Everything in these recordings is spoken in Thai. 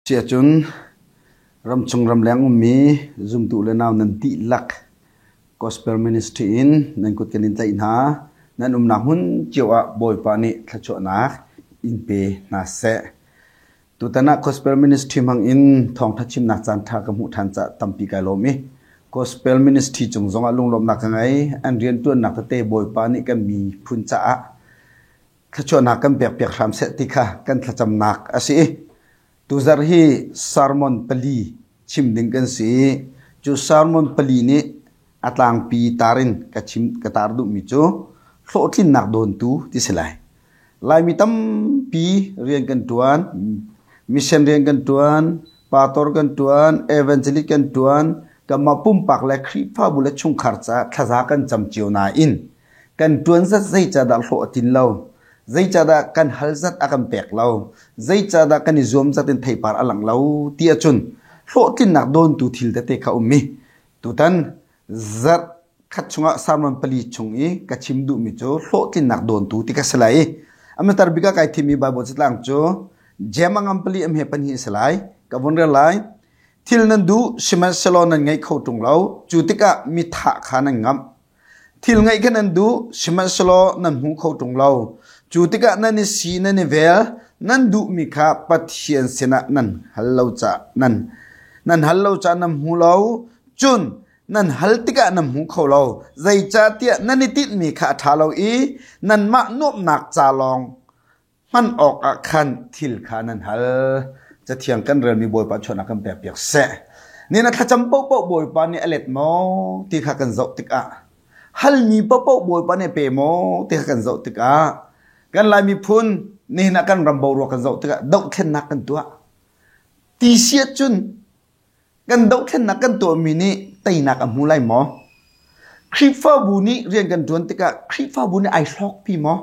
chia chun ram chung ram leng mi zoom tu le naw nan ti lak gospel ministry in nan kut kenin tlai na nan na hun chiwa boy pa ni thacho na in pe na se tutana gospel ministry mang in thong thachim na chan tha ka mu than cha tampi ka lo mi gospel ministry chung zonga lunglom na ka ngai an rian tu na ka te boy pa ni ka mi phun cha thacho na kan pek pek ram se ti kha kan thacham nak asi tu zar hi sermon pali chim ding kan si chu sermon pali ni atlang pi tarin ka chim ka tar du mi chu thlotlin nak don tu ti selai lai mi tam pi rian kan tuan mission rian kan tuan pastor kan tuan evangelist kan tuan ka mapum pak la khri pha bula chung kharcha thaza kan cham chiu na in kan tuan za zai cha dal tho tin lo zai cha da kan hal zat akam pek lo zai cha da kan izom zatin thei par alang lo ti achun tho tin nak don tu thil te kha ummi tu tan zat khat chunga sarman pali chungi ka chimdu mi cho tho tin nak don tu ti ka salai am tar bika kai thimi ba bo chitlang cho jemangam pali am he pan hi salai ka bon re lai thil nan du siman salon nan ngai khau tung lo chu tika mi tha kha nan ngam thil ngai kan nan du siman salo nan hu khau tung lo chu tika nan ni si nan ni vel nan du mi kha pathian sena nan hallo cha nan hallo cha nam hu lo chun nan hal tika nam hu khau lo zai cha tia nan ni tit mi kha tha lo i nan ma nop nak cha long man ok a khan thil kha nan halจะเถียงกันเรื่องมีบอยปาชนะกันแบบเปียกแสนี่นะถ้าจำเป้าบอยปานี่อเล็ดโมที่ข้ากันเจาะติกะฮัลมีเป้าบอยปานี่เปโมที่ข้ากันเจาะติกะกันลายมีพุนนี่นะกันรำบรัวกันเจาะติกะดอกเทนนักกันตัวตีเสียจุนกันดอกเทนนักกันตัวมีนี่ตีนักอันมูไลหมอคริฟ้าบุญนี่เรียนกันจวนติกะคริฟ้าบุญนี่ไอล็อกพี่หมอ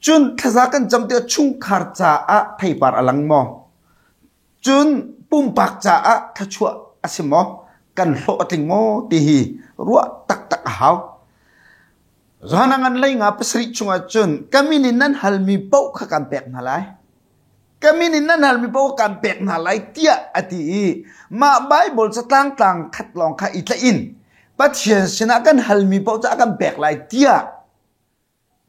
จุนถ้าจะกันจำเตียชุ่งขาดจ่าอะไทยปาร์อลังหมอจุนปุ่มปากจ่าถ้าชัวอาศิมอกันโลติงโมตีฮีรัวตักหาวร้านังอันเลยงาปสริชุงจุนกามินินันฮัลมีเป้าขกันแปกนาไลกามินินันฮัลมีเป้ากันแปกนาไลเตียอติมาไบเบิลสตางต่างขัดลองข้าอิตาอินปัจเจียนชนะกันฮัลมีเป้าจะกันแปกไลเตีย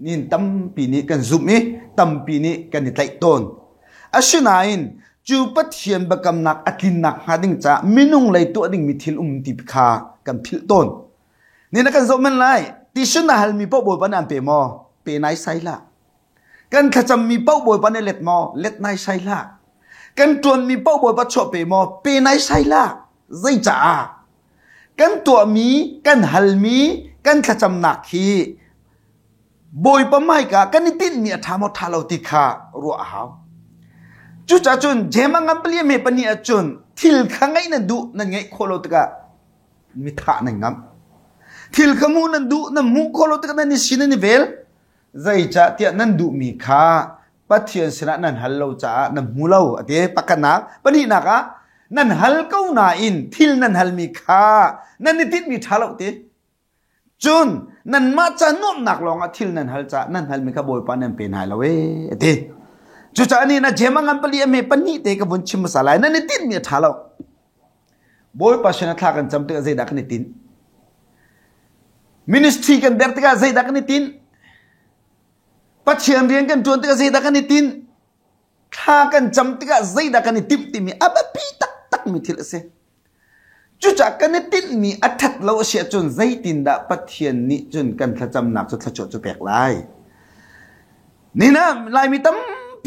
นินตั้มปีนี้กันซุมนี้ตั้มปีนี้กันอิตาต้นอาชนาอินจูปัทเทียนบกำนักอัตินักหาดิ่งจ้ามินุงเลยตัวดิ่งมิทิลติปคากันพิลต้นนี่นักกันสมันไลที่ชุนหัลมีเป้าบอยปันอันเปมอเปนายไซละกันขจำมีเป้าบอยปันเล็ดมอเล็ดนายไซละกันจวนมีเป้าบอยปันชอบเปมอเปนายไซละใจจ้ากันตัวมีกันหัลมีกันขจำนักฮีบอยปันไม่กะกันนิตินมีธรรมทาเราติคารัวหาวจุดจุนเจมังอัมเปลี่ยนเมปนีจุนทิลขังไงนั่นดูนั่นไงโคโลตกะมิถานั่งงัมทิลขมูนั่นดูนั่นมูโคโลตกะนั่นนิสินันนิเวลใจจ่าเตียนั่นดูมีค่าปัจเจียนสนะนั่นฮัลโลจ่านั่นมูเล่าเดี๋ยวปักกันนักปนีนักะนั่นฮัลก้าวนาอินทิลนั่นฮัลมีค่านั่นนิติดมีท่าเล่าเดี๋ยวจุนนั่นมาจะนุ่มหนักลองทิลนั่นฮัลจ่านั่นฮัลมีค่าบอยปานั่นเป็นหายแล้วเว้เดี๋ยวจุดนี้นะเจมังอันเปลี่ยนเมปนีเตกับบุญชิมสลายนั่นนิตินมีท่าเราบอยปัชนะท่ากันจำเตะใจดักนิตินมินิสทรีกันเดิร์ตกันใจดักนิตินปัจเจียนเรียนกันจวนเตะใจดักนิตินท่ากันจำเตะใจดักนิติมติมีอับปีตักมีทิลเสจุดกันนิตินมีอัฐเราเสียจนใจตินดาปัจเจียนนี้จนกันขจำหนักจนขจรจะแปลกลายนี่นะลายมีตั้ม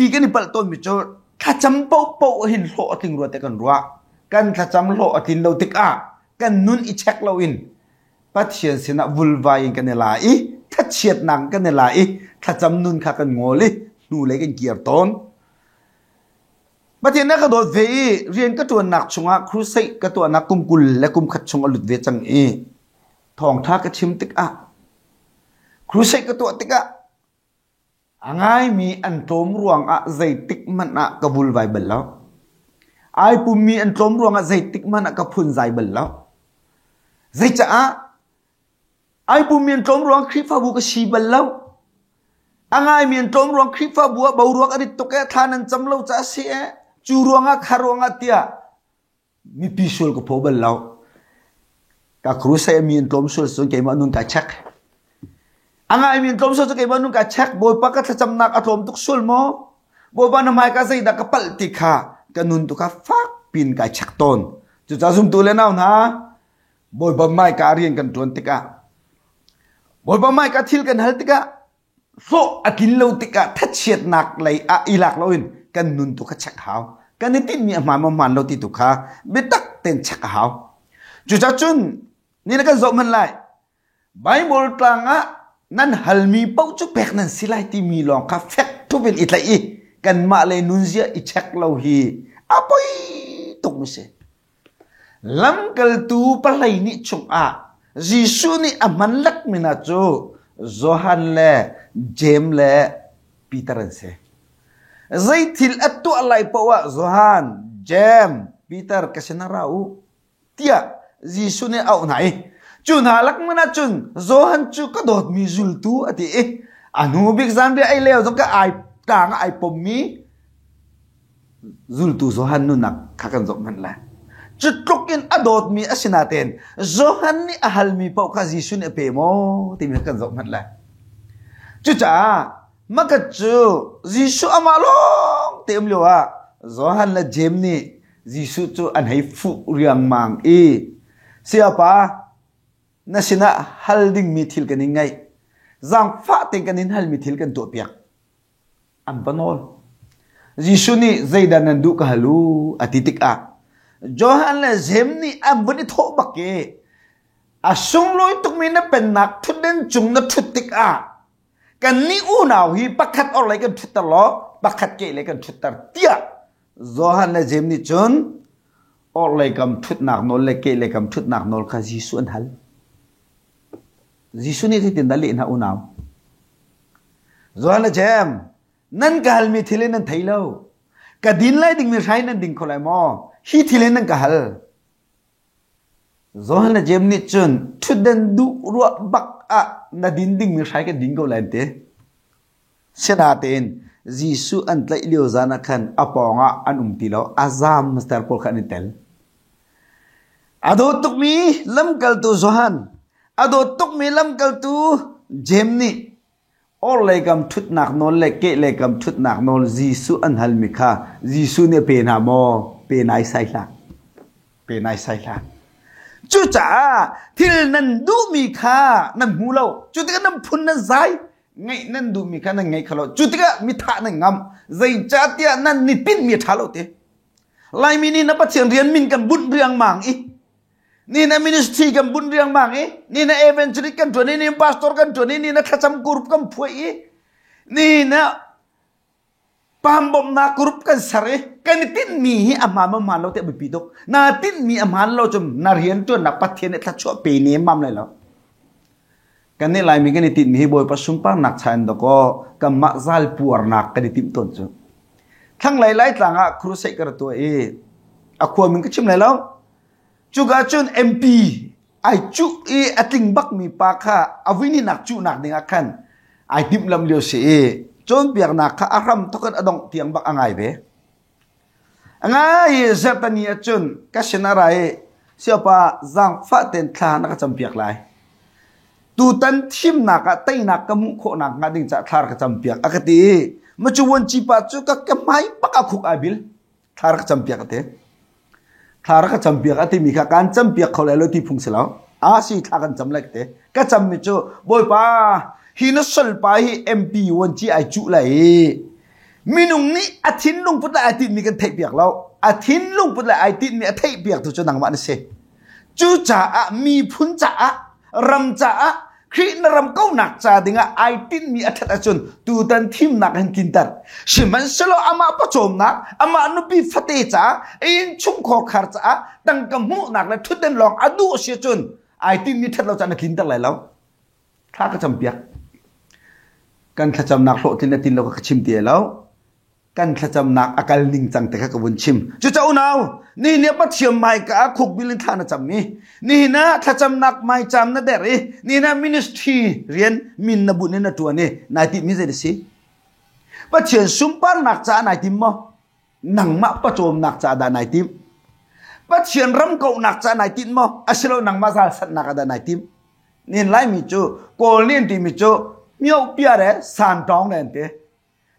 ปีกันนี่เปิดต้นมิจฉาข้าจำเป้าเห็นโลอติงรัวแต่กันรัวกันข้าจำโลอติงเราติกกันนุ่นอีเช็คเราอินปัจเจียนสินะวุ่นวายกันในลายถ้าเฉียดหนังกันในลายข้าจำนุ่นข้ากันงอเลยนู่เลยกันเกียร์ต้นปัจเจียนนักกระโดดเวเรียนก็ตัวหนักชงครูใส่ก็ตัวนักกุมกุลและกุมขัดชงอลุดเวจังทองท่าก็ชิมติกครูใส่ก็ตัวติกง่ายมีอันโตมรวงใจติกมันกบุลไวเบลแล้วไอปุ่มมีอันโตมรวงใจติกมันกพุนใจเบลแล้วใจจะไอปุ่มมีอันโตมรวงคริฟ้าบัวก็ชีเบลแล้วง่ายมีอันโตมรวงคริฟ้าบัวบารวงอริตตกแก่ทานันจำเราจะเสีย churuanga kharuanga tia mi pisul ko phobal law ka cruise mi tom sul so ke ma nun ka chak anga mi tom sul so ke ma nun ka chak boy pa ka thacham nak atlom tuk sul mo boy ba na mai ka sai da ka pal ti kha ka nun tu ka fak pin ka chak ton chu cha zum tu le naw na boy ba mai ka rian kan ton tika boy ba mai ka thil kan hal tika so akin lo tika thatchiat nak lai a ilak loin kan nun tu ka chak haw kan ni tin mi ma man lo ti tu kha betak ten chak haw chu cha chun ni na kan zo man lai bible tlanga nan halmi pau chu pek nan silai ti mi long ka fek tu bin itlai i kan ma le nunzia i chak lo hi apoi tok mi se lam kal tu palai ni chung a jisu ni aman lak mina chu Johan le James le Peter se zai thil atu alai pawa Johan James Peter kasina rau tia jisu ne au nai chun halak mana chun Johan chu ka dot mi zul tu ati anu big zam de ai leo ka ai tang ai pom mi zul tu Johan nu nak khakan jok man la chutrokin adot mi asinaten Johan ni ahal mi pau ka jisu ne pe mo ti mi kan jok man la chu cha maka chu jisu amalong tem lo a Johan la James ni jisu chu an hai fu riang mang siapa nasina halding mi thil kan ngai zang fa te kan in hal mi thil kan to piak am panol jisu ni zaidan nan du ka halu atitik a Johan la James ni am bani tho bakke asung loi tuk mi na pen nak thuden chung na thutik a kan ni u naw hi pakhat or lai kan thutar lo pakhat ke lai kan thutar tia Johan la James ni chun or lai kam thut nak nol le ke lai kam thut nak nol kha jisu an hal jisu ni tin dali na u naw Johan la James nan ka hal mi thile nan thailo ka din lai ding mi sai nan ding kholai mo hi thile nan ka hal Johan la James ni chun thudan du ro bak a na din ding mi sai ka ding ko lai te senaten jisu an tlai leo zana khan aponga an tilo azam master pol khan tel ado tuk mi lam kal tu Johan ado tuk mi lam kal tu James ni or lai kam thut nak nol le ke le kam thut nak nol jisu an hal mi kha jisu ne pe na mo pe nai sai la chu cha thil nan du mi kha nan mu lo chu tika nan phun nan zai ngai nan du mi kha nan ngai khalo chu tika mi tha nan ngam zai cha tia nan ni pin mi tha lo te lai mi ni na pa chen rian min kan bun riang mang ni na ministry kan bun riang mang ni na evangelist kan to ni pastor kan to ni na thacham group kan phui ni na pam bom na group kan sare kan tin mi hi ama ma man lo te bi dok na tin mi aman lo chum na rian to na pathian e thacho pe ne mam lai lo kan ni lai mi kan tin mi boy pa sumpa nak chan do ko kam ma zal puar nak kan tim ton chu thang lai tlanga crusade kar to akwa min ka chim lai lo chu ga chun MP ai chu ating bak mi pa kha awini nak chu nak ding akhan ai dim lam leo se chon piak nak kha aram tokan adong tiang bak angai be angai zatania chun ka senarai siapa zang fa ten thla na ka cham piak lai tu tan thim nak ka tai nak ka mu kho nak nga ding cha thar ka cham piak akati ma chu won chi pa chu ka mai pak a khuk abil thar ka cham piak ate thar ka cham piak ate mi kha kan cham piak kholai lo ti phung selo a si thla kan cham lek te ka cham mi chu boy pa hi na sol pa hi MP won chi ai chu lai minung ni athin lung put la atin mi kan thai piak lo athin lung put la ai tin mi thai piak tu chu nang ma na se chu cha a mi phun cha a ram cha a khi na ram kau nak cha dinga ai tin mi athat achun tu tan thim nak han kintar siman selo ama pa chom nak ama nu bi fate cha in chung kho khar cha tang kam mu nak la thuten long adu se chun ai tin mi that lo cha na kintar lai lo tha ka cham piak kan khacham nak lo tin lo ka chim ti lo kan khacham nak akal ning chang te kha ka bun chim chu chau naw ni ne pa thiam mai ka khuk bilin thana cham ni na khacham nak mai cham na deri ni na ministry rian min na bun na tu ne na ti mi ze si pa chen sum par nak cha na ti mo nang ma pa chom nak cha da nai tim pa chian ram ko nak cha nai tin mo asilo nang ma zal sat nak da nai tim nin lai mi chu ko lin ti mi chu miao pia re san tong nen te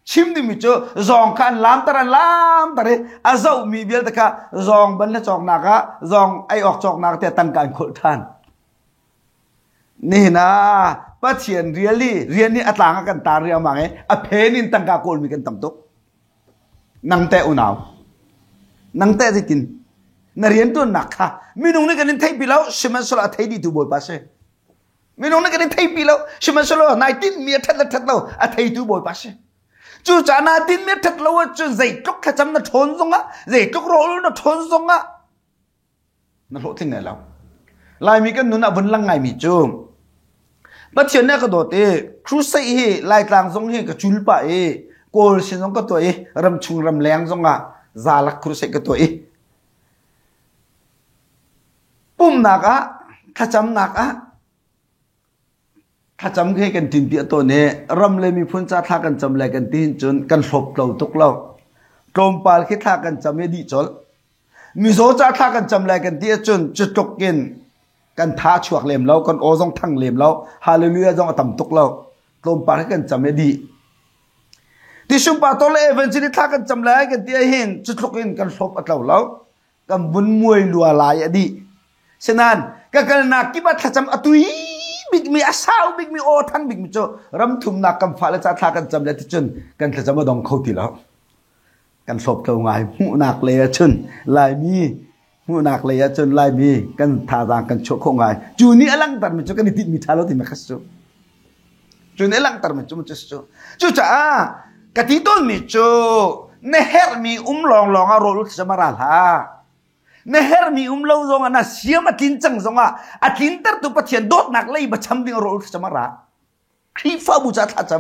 chim di mi chu zong kan lam tare azau mi bial ta ka zong ban la chok nak a zong ai ok chok nak te tan kan khol thanนี่นะป้าเชียนเรียนนี่อัตลางกันตาเรียมาไงอเพนินตังกาโกลมีกันต่ำตุกนังเตอุนาวนังเตจะกินนเรียนตัวหนักค่ะมีนุ่งนี่กันไทยปีแล้วชิมันสละไทยดีตัวบ่อยป้าเช่มีนุ่งนี่กันไทยปีแล้วชิมันสละนายตินเมียทัดละทัดเราไทยตัวบ่อยป้าเช่จู่จานายตินเมียทัดเราจู่ใจจุกขจำน่ะทนทรงอ่ะใจจุกโรลน่ะทนทรงอ่ะนั่นโหที่ไหนแล้วลายมีกันนุ่นอ่ะบนลังไงมีจู่ปัจจุบันเนี่ยก็โดดครูใส่ลายกลางทรงก็จุลปะโกลสินงก็ตัวรำชุงรำแรงทรงซาลักครูใส่ก็ตัวปุ่มหนักถ้าจำหนักถ้าจำแค่กันตินเปียตัวเนี่ยรำเลยมีพ้นจ้าท่ากันจำเลยกันตินจนกันหลบเราตุกเราตรมปาลคิดท่ากันจำไม่ดีจนมีโซจ้าท่ากันจำเลยกันติจนจุดตกเกณฑ์กันท้าชวกเล่มเรากันโอซองทั้งเล่มเราฮาเลลูยาจงต่ำตกเราตรงปาให้กันจำไม่ดีที่ชุมปาโตเลเวนจินิท่ากันจำเลยกันที่เห็นจุดลุกเห็นกันลบอัตเรากันบุญมวยลัวลายอดีฉะนั้นกันนักกิบัตจำอตุยบิ๊กมีอาสาวบิ๊กมีโอทันบิ๊กมีโจรำทุ่มนักกันฟ้าและจ้าท่ากันจำเลยที่จนกันจะมาดองเขาทีแล้วกันลบเท่าไงหูนักเลยจนลายมีหูนักเลยจนลายมีกันท่าทางกันโชคงไงจูนี่อลังตัดมันจูกันนิติมีท่าเราที่ไม่ขัดจูจูนี่อลังตัดมันจูมันจูจ้ากติต้นมีจูเนเฮร์มีลองอารมณ์จะมาราลาเนเฮร์มีเล่าซงนะเสียมาทิ้งจังซงอาทิ้งแต่ตัวปัจเจียนโดดนักเลยบัดช้ำดิ้งอารมณ์จะมาราครีฟ้าบุญจัดทัดจ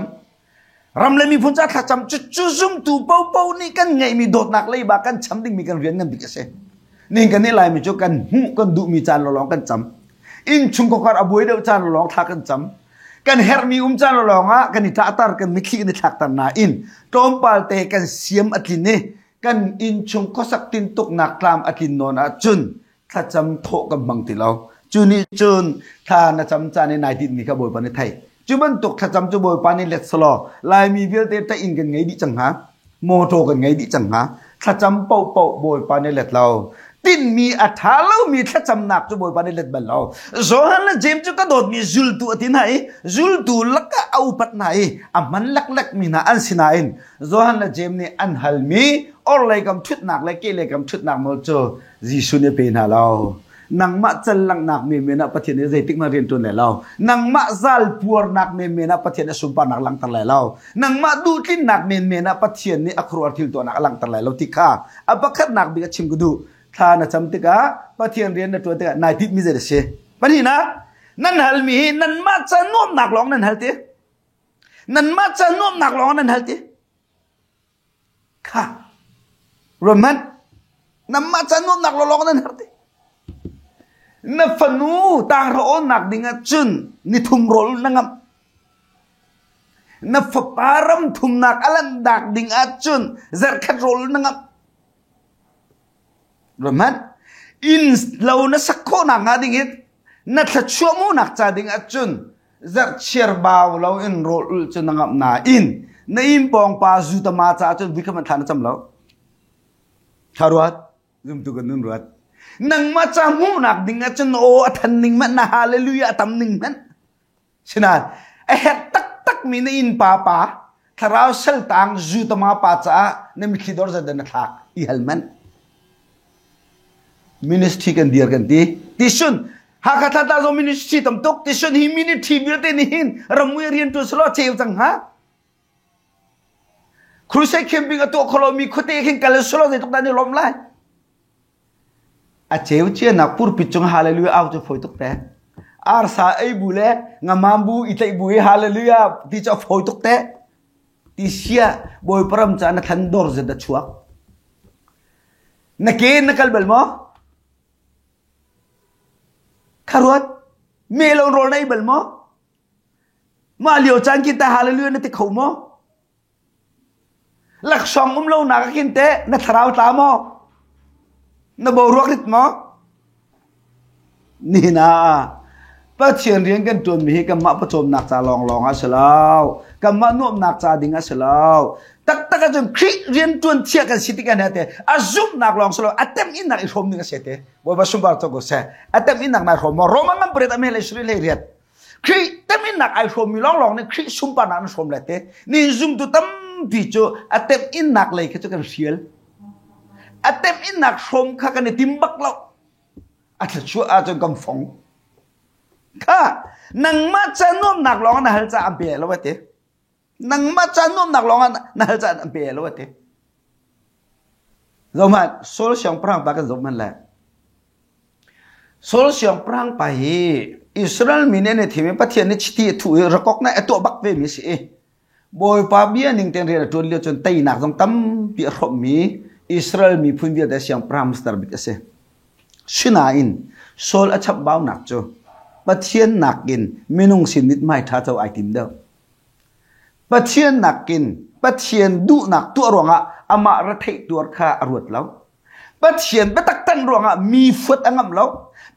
ำรำเลยมีพุ่นจัดทัดจำจู่ซุ่มตู่เป้านี่กันไงมีโดดนักเลยบัดกันช้ำดิ้งมีกันเรียนกันดิกเสนี่กันนี่ลายมีจูกันหูกันดูมีจานลองกันจำอินชุงกอดอบุยเดวจานลองทักกันจำกันเฮร์มีจานลองกันนิทาตารกันมิคีกันนิทักตันนาอินตรมปาลเตกันเสียมอัตินนี่กันอินชุงก็สักตินตุกนักลามอัตินนนจุนถ้าจำโถกันบังติเราจุนี่จุนถ้าน่าจำจานในนายดินนี่ขบวนปานในไทยจุบันตุกถ้าจำจุบอยปานในเล็ดสลอลายมีเวลเตตอินกันไงดิจังหาโมโตกันไงดิจังหาถ้าจำเป่าบอยปานในเล็ดเราตินมีอัฐาเรามีถ้าจำหนักจุบอยปานในเล็ดบัลเราโซฮันและเจมจุกระโดดมีจุลตัวที่ไหนจุลตัวลักก็เอาปัดไหนมันลักมีน่าอันสินายโซฮันและเจมนี่อันฮัลมีอร์เลยกำชุดหนักเลยเกเลยกำชุดหนักมาโจจีซุนเนเป็นหาเรานังมาจัลลังหนักเมนะประเทศนี้ใจติ๊กมาเรียนตัวไหนเรานังมาซัลปัวหนักเมนะประเทศนี้สุปาหนักลังตั้งไหนเรานังมาดูที่หนักเมนะประเทศนี้อัครวัติลตัวหนักลังตั้งไหนเราที่ข้าอัปคัดหนักบิกชิมกุดูท่านะจำติกาประเทศเรียนในตัวติกานายทิดมิเซเดเชปนี่นะนั่นฮัลมีนั่นมาจะนุ่มหนักร้องนั่นฮัลตีนั่นมาจะนุ่มหนักร้องนั่นฮัลตีข้าโรมันนั่นมาจะนุ่มหนักร้องนั่นฮัลตีนับฟันูตาเราหนักดิ่งจุนนิทุมโรลนังนับฟัปารมทุมหนักอลันดักดิ่งจุนเซอร์คัดโรลนังรู้มั้ยอินเราเนี่ยสักคนหนักดิ่งนัดชั่วโมงหนักจ่าดิ่งจุนเซอร์เชียร์บ่าวเราอินโรลจุนนังนาอินในอินปองปาจุดมาจ่าจุนวิคัมทานจำเราคารวัดจุ่มตุกันนุ่นรัดนังมาจามูนักดิ่งจนโอ้ทันนิ่งมันนะฮาเลลูยาตำนิ่งมันฉะนั้นเฮตักมีในอินป้าถ้าเราเซลตังจูตมาป้าจ้าเนี่ยมีคิดว่าจะเดินทางอีฮัลมันมินิสทรีกันเดียร์กันที่ชุนหากท่านตาโซมินิสทรีตั้มตุกที่ชุนฮิมินิทรีบิลเตนิหินรำมวยเรียนตัวสโลเชียวจังฮะครูเซคิมบิงตัวโคลมีคุเตคิงกัลสโลเซตุกตานี่ล้มไล่อาเจ้าเชียนักพูดปิดจงฮาเลลูยาเอาจะฝอยตุกแต่อาร์ซาไอบุเล่งามามบูอิตาบุเอฮาเลลูยาที่จะฝอยตุกแต่ที่เชียบอยพรำจานักทันดอร์เซดัชวักนักเกณฑ์นักกัลเบลมอคารวัดเมลอนโรนัยเบลมอมาเลียวจันกิตาฮาเลลูยานักติเขามอ ลักสองเราหนักกินเตะนัทราวตามอนับรักริดมอนี่นะป้าเชียนเรียนกันจนมีกันมาประชมนักจ่าลองอาเสลาวกันมานุ่มนักจ่าดิ่งอาเสลาวตักกันจนคริเรียนจนเชี่ยกันสิติกันเหตุอาจุมนักลองสลาวอัตเต็มอินนักอิชมดิ่งอาเสตบ่ว่าสุบาร์ตก็เสอัตเต็มอินนักนายชมโรมันมันเปิดอเมริกาสุริเลเรียดคริเต็มอินนักไอชมมีลองเนี่ยคริสุมปานักชมเลยเตนี่จุมตุตั้มพิจูอัตเต็มอินนักเลยแค่จะกันเชียลอัตเต็มอินนักชมข้ากันติมบักเราอัตชัวอาจนกำฟงข้านังมาจะนุ่มหนักร้องนะฮัลจะอัมเปียแล้ววะเตนังมาจะนุ่มหนักร้องนะฮัลจะอัมเปียแล้ววะเตเรามาโซลเสียงพรางปากันจบมันแหละโซลเสียงพรางไปอิสราเอลมีเนี่ยที่มีประเทศนี้ที่ถูกรักนะตัวบักเวมิสิบอยปาเบียนิ่งเต็มเรียนจนเลี้ยวจนไตหนักต้องตั้มปีรบมีอิสราเอลมีพื้นที่แต่เสียงพรางสตาร์บิกเสชินาอินโซลอัจฉริยะหนักจ้ะประเทศหนักกินไม่นุ่งสินมิดไม่ท้าเจ้าไอติมเดียวประเทศหนักกินประเทศดุหนักตัวรวงอะอามาระเทตัวข้าอรวดแล้วประเทศเป็นตักตันรวงอะมีฟุตangamแล้ว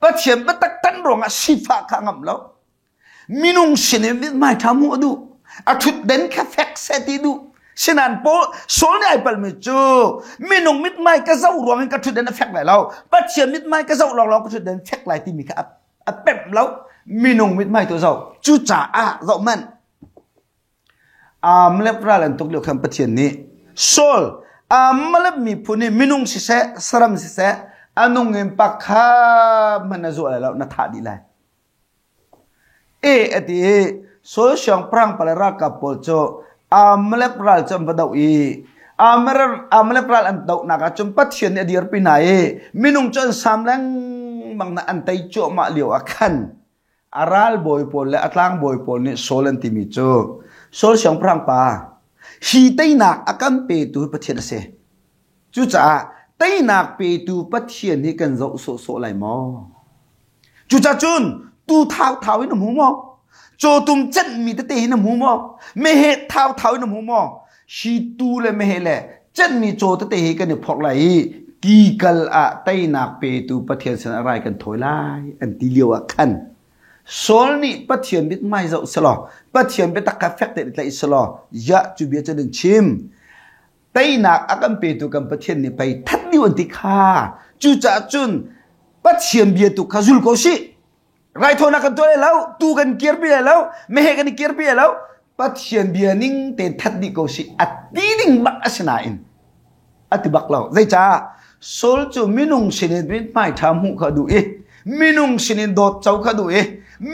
ประเทศเป็นตักตันรวงอะสิฟ้าข้างแล้วไม่นุ่งสินมิดไม่ท้ามูดูอาทุดเด่นแค่แฟกเซติดูฉะนั้นพอโซลเนี่ยไอเปิลไม่จูไม่นุ่งมิดไม่ก็เจ้ารวงกันทุดเด่นแฟกไหลแล้วประเทศมิดไม่ก็เจ้าลองก็ทุดเด่นแฟกไหลที่มีครับเป็ดแล้วมีนุ่งมิดไม่ตัวเจ้าจู่จ่าเรามันมเล็บร้าลันตุกเลี้ยวคำปะเทียนนี้โซลมเล็บมีผู้นี้มีนุ่งสิเสสรมสิเสนุ่งเงินปักข้ามันน่าจะอะไรแล้วน่าท้าดีเลยอดีโซลช่างพรางปลารักกับปอลโจมเล็บร้าจำปะดาวมเล็บร้าลันตุกนักจำปะเทียนอดีร์ปีไหนมีนุ่งจนสามแรงบางนันtayโจมาเลียวอาคันอารัลบอยปอลและอัตลังบอยปอลนี่โซลันติมิโจโซลเสียงพรางปาฮีไตนักอากันเปตูปะเทียนเสจู่จ้าไตนักเปตูปะเทียนนี่กันจะโซไหลมอจู่จ้าจุนตูเท้าอินหูมอโจตุมเจ็ดมีแต่อินหูมอไม่เหตุเท้าอินหูมอฮีตูเลยไม่เหตุเลยเจ็ดมีโจแต่กันเนี่ยพอกไหลกีกัลอะไตนักเปตูปะเทียนสันอะไรกันถอยไล่อันที่เลียวอาคันโซลนี่ปะเทียนบิดไม่จะสลอปะเทียนเป็นตะกาเฟกเตอร์เลยสลอยะจูเบียจะดึงชิมไตนักอากันเปตูกันปะเทียนนี่ไปทัดดิวันที่ข้าจูจ่าจุนปะเทียนเบียตุขจุลโกชิไรโทนักกันตัวแล้วตูกันเกียร์เบียแล้วไม่ให้กันเกียร์เบียแล้วปะเทียนเบียนิ่งเตทัดดิโกชิอัดดีดิ่งบักอาชนาอินอัดบักเราใจจ้าโซลจูมินุงสินินบิดไม่ทำหูเขาดูมินุงสินินโดดเจ้าเขาดู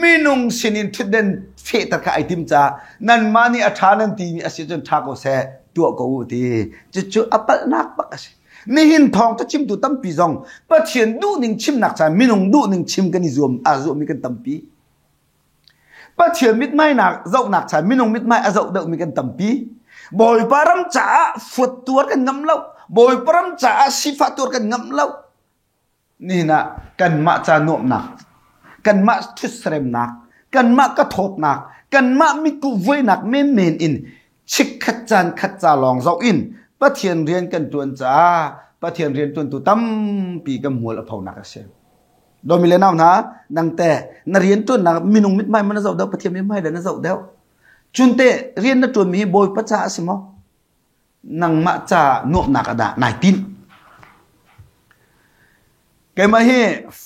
มินุงสินินทุดเด่นเฟตร์ข้าไอติมจ้านั่นมานี่อัฐานันตีมีอาศัยจนทากโอเสตัวกูดีจู่อัปปะนักบักสินี่หินทองจะชิมตัวตั้มปีจงปะเทียนดูนิ่งชิมนักจ้ามินุงดูนิ่งชิมกันนิยมมีกันตั้มปีปะเทียนมิดไม่หนักเจ้าหนักจ้ามินุงมิดไม่เจ้าเด็กมีกันตั้มปีบ่อยปารำจ้าฟุดตัวกันงำเล่าบ่อยปรำจ่าสิฟาตัวกันงำเล่านี่นะกันมาจานโนมนักกันมาทุสเรมนักกันมากระทบนักกันมามีกุเวนักเมนอินชิกขจันขจาลองเจ้าอินปะเทียนเรียนกันจวนจ้าปะเทียนเรียนจวนตัวตั้มปีกำหัวละเผานักเสียโดยมีเล่นเอานะนังแต่นเรียนจวนนักมีนุ่งมิดไม่มันเจ้าเดียวปะเทียนมิดไม่เดินเจ้าเดียวจุนเตเรียนนักจวนมีบ่อยประจ่าสิมอนังมาจาโนบนักadaนายตินแกมาเฮ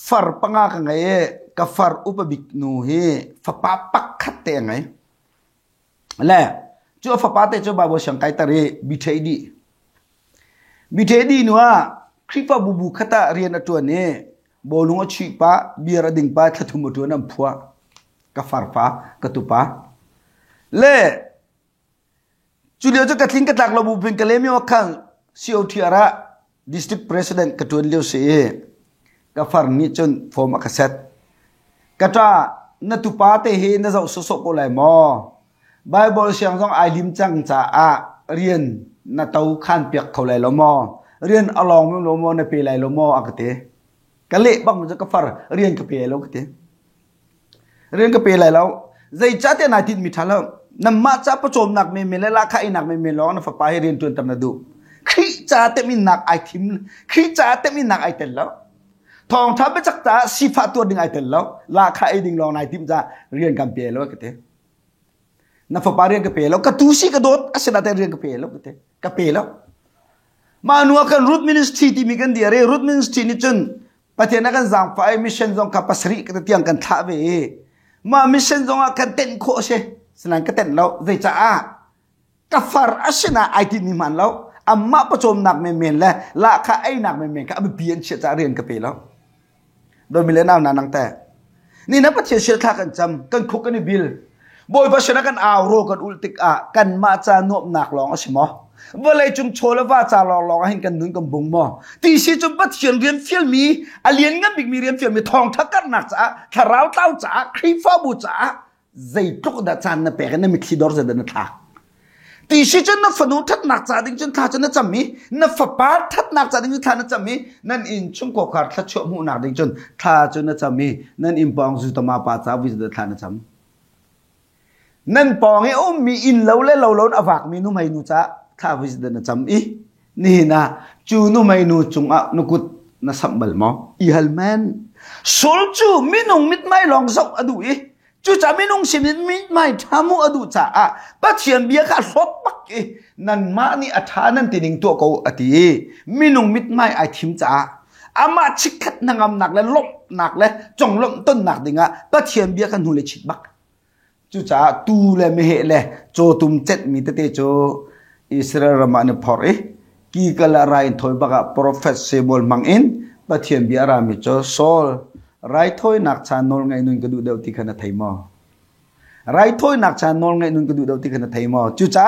ฟาร์ปังอากังไงกับฟาร์อุปบิกนูเฮฟ้าปักขัดเตงไงแล้วจู่ฟ้าปักเตจู่บาบชังไกตารีบิเทดีนัวคริฟ้าบูขัดเรียนตัวนี้บอลุงชิปะเบียร์ดิ่งปะทัตุมตัวน้ำพัวกับฟาร์ปะกับตุปะแล้วจุดเดียวจะกระทิ้งกระตักเราบุเป็นกะเลมีว่าขังซีโอทีอาระดิสตริกเพรสเดนต์กระตุ้นเลี้ยวเสียกับฟาร์นิจนฟอร์มกษัตริย์กระจ้านัตุปาเตเฮนจะเอาสกอะไรมอไบเบิลเสียงต้องไอลิมจังจ้าเรียนนัตเอาขันเปียกเขาไหลละมอเรียนอลองไม่ละมอในปีไหลละมออักเตกะเละบ้างมันจะกับฟาร์เรียนกับเปียแล้วกเตเรียนกับเปียไหลแล้วใจจ้าเตนายติดมิทัลแล้ว นำมาจะประจมหนักเมมและราคาหนักเมร้องนะฝ่ายเรียนจนตำนาดูขี้จ่าเต็มหนักไอทิมขี้จ่าเต็มหนักไอเต็มแล้วทองทับไปจักจ่าสิฟ้าตัวดึงไอเต็มแล้วราคาดึงลองนายทิมจะเรียนกันเปลี่ยนแล้วก็เตะนับฝ่ายเรียนกันเปลี่ยนแล้วก็ตูซี่กระโดดอาศัยแต่เรียนกันเปลี่ยนแล้วก็เตะกันเปลี่ยนแล้วมาหนัวกันรูทมินิสทรีที่มีกันเดียร์รูทมินิสทรีนี่จนประเทศนักการจังฝ่ายมิชชั่นจงกับปัสริกันเตียงกันท่าเวมามิชชั่นจงกันเต้นโคเชสนั่นก็เต้นแล้วใจจ้ากัฟาร์อาชนะไอที่นี่มันแล้วอามาประจมหนักเมนแล้วราคาไอหนักเมนก็เอาไปเปลี่ยนเชื่อจะเรียนกันไปแล้วโดยมีเรื่องนั้นนังแต่นี่นับประเทศเชื่อท่ากันจำกันคุกกันในบิลบอยภาษากันอาวโรกันอุลติกะกันมาจานวบหนักลองใช่ไหมเวลาจุ่มโชว์แล้วว่าจาลองให้กันนึงกันบุ้งมอที่สิจุ่มปัจจัยเรียนฟิลมีอเลียนงั้นบิ๊กมีเรียนฟิลมีทองทักกันหนักจ้าถ้าเราเต้าจ้าครีฟ้าบูจ้าใจทุกดัชานนับเป็นนับมิคิดอร์จะเดินท่าที่สิจุ่มนับฝันทัดหนักจ้าดิ้งจุ่มท่าจุ่มนับจำมีนับฝับปาทัดหนักจ้าดิ้งจุ่มท่านับจำมีนั่นอินชุ่มกอขาดทัดชั่วหูหนักดิ้งจุ่มท่าจุ่มนับจำมีนั่นอินปองจุดมาปาจ้าวิจารณ์ท่านับจำนั่นปองให้มีอินเล่าเล่เล่าอวักมีนุ่มให้นุ่จ้าข้าวิจารณ์จำอีนี่นะจูนุไม่นูจงอ่ะนุกุดน่าสัมบัลมออีฮัลแมนสุลจูมินุงมิดไม่ลองสักอดูอีจูจะมินุงสิมิดไม่ทามุอดูจ้าอ่ะปัจเจียนเบียข้าสดปักอีนั่นมานี่อัฐานั่นตินิงตัวเขาอดีมินุงมิดไม่ไอทิมจ้าอามาชิคัดนางำหนักและลบหนักและจงลบต้นหนักดิ่งอ่ะปัจเจียนเบียกันหูเลยชิดบักจูจ้าตูเลยไม่เหเลยโจตุมเจ็ดมีเตโจอิสราเอลรามันพอร์กีกลารายถอยบักโปรเฟสเซบอลมังอินปะเทียนบิอารามิโจโซลไรถอยนักชานนไงนุนกระดูเดาที่ขณะไทยมอไรถอยนักชานนไงนุนกระดูเดาที่ขณะไทยมอจุจ้า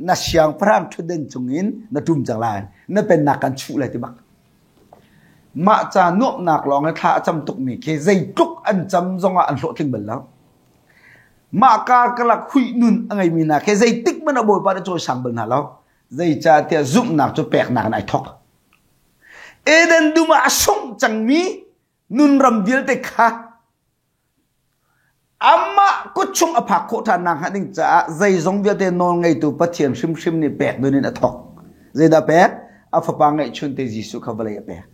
นักเสียงพระชุดเด่นจงอินนักทุ่มจังไรนั่นเป็นนักการชูเลยที่บักมาจานวบนักลองให้ท่าจำตุกมีเคใจตุกอันจำจงอันโลทิ้งเบลแล้วมาการกลักหุยนุนอะไรมีนะแค่ใจติ๊กมันเอาบอยปาร์จอยสังเบลน่ะแล้วใจจะเที่ยวซุ่มหนักจะแปลกหนักไหนทอกเอเดนดูมาส่งจังมีนุนรำเดียลเด็กค่ะอามาก็ชงอภักโคทานังฮันดิงจะใจทรงเดียลเดนนอนไงตัวปัจเจียนชิมนี่แปลกด้วยนี่นะทอกใจดาแปลกอาฟปังไงชนเตจิสุขบเลยแปลก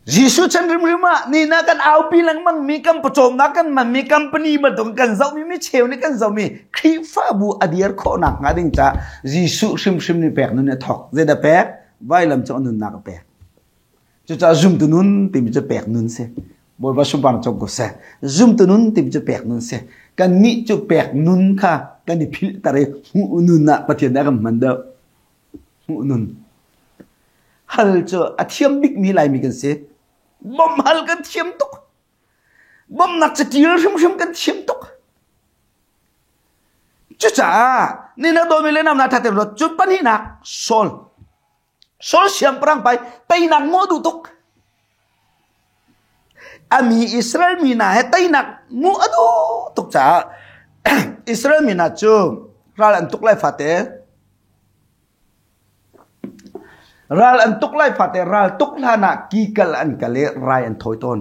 Yesus cenderung ni nak kan au bilang mang mi kan pecom nak kan man mi company betul kan zau mi cew ni kan zau mi krifa bu adiar kho nak ngading cha Yesus sim ni pek nu ne thok zeda pek vai lam cho nun nak pek chu cha zoom tu nun tim cha pek nun se boi ba sum bang chok go se zoom tu nun tim cha pek nun se kan ni chu pek nun kha kan ni phil tare hu nun na pathian da kan man da hu nun hal cho athiam big mi lai mi kan se bom hal kan thiam tuk bom nak chetil rim kan thiam tuk chu cha ni na do mi le nam na thatem ro chu pan hi nak sol siam prang pai tai nak mo du tuk ami Israel mi na he tai nak mu adu tuk cha Israel mi na chu ral an tuk lai fate ral an tuk lai fate ral tuk lana kikal an kale rai an thoi ton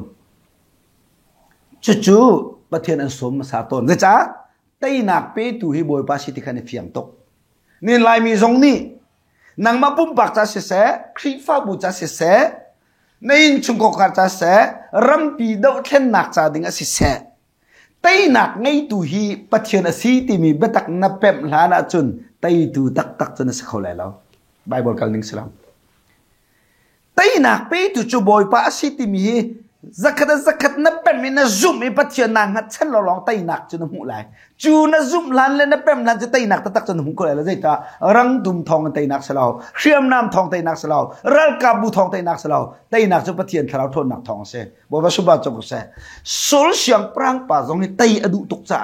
chu pathian an som sa ton ze cha tai nak pe tu hi boy pa si ti khan fiang tok nin lai mi zong ni nang ma pum pak cha se khri fa bu cha se nein chung ko ka cha se ram pi do then nak cha ding a si se tai nak ngai tu hi pathian a si ti mi betak na pem lana chun tai tu tak chun sa kholai lo bible kal ning salam tay nak pe tu chu boy pa si ti mi zakat na pem na zoom mi pathian nang hat chen lo long tay nak chu na hu lai chu na zoom lan le na pem lan chu tay nak tak chu na hu ko lai la zai ta rang dum thong tay nak salao khiam nam thong tay nak salao ral ka bu thong tay nak salao tay nak chu pathian tharau thon nak thong se bo ba su ba chu ko se sol siang prang pa zong ni tay adu tuk cha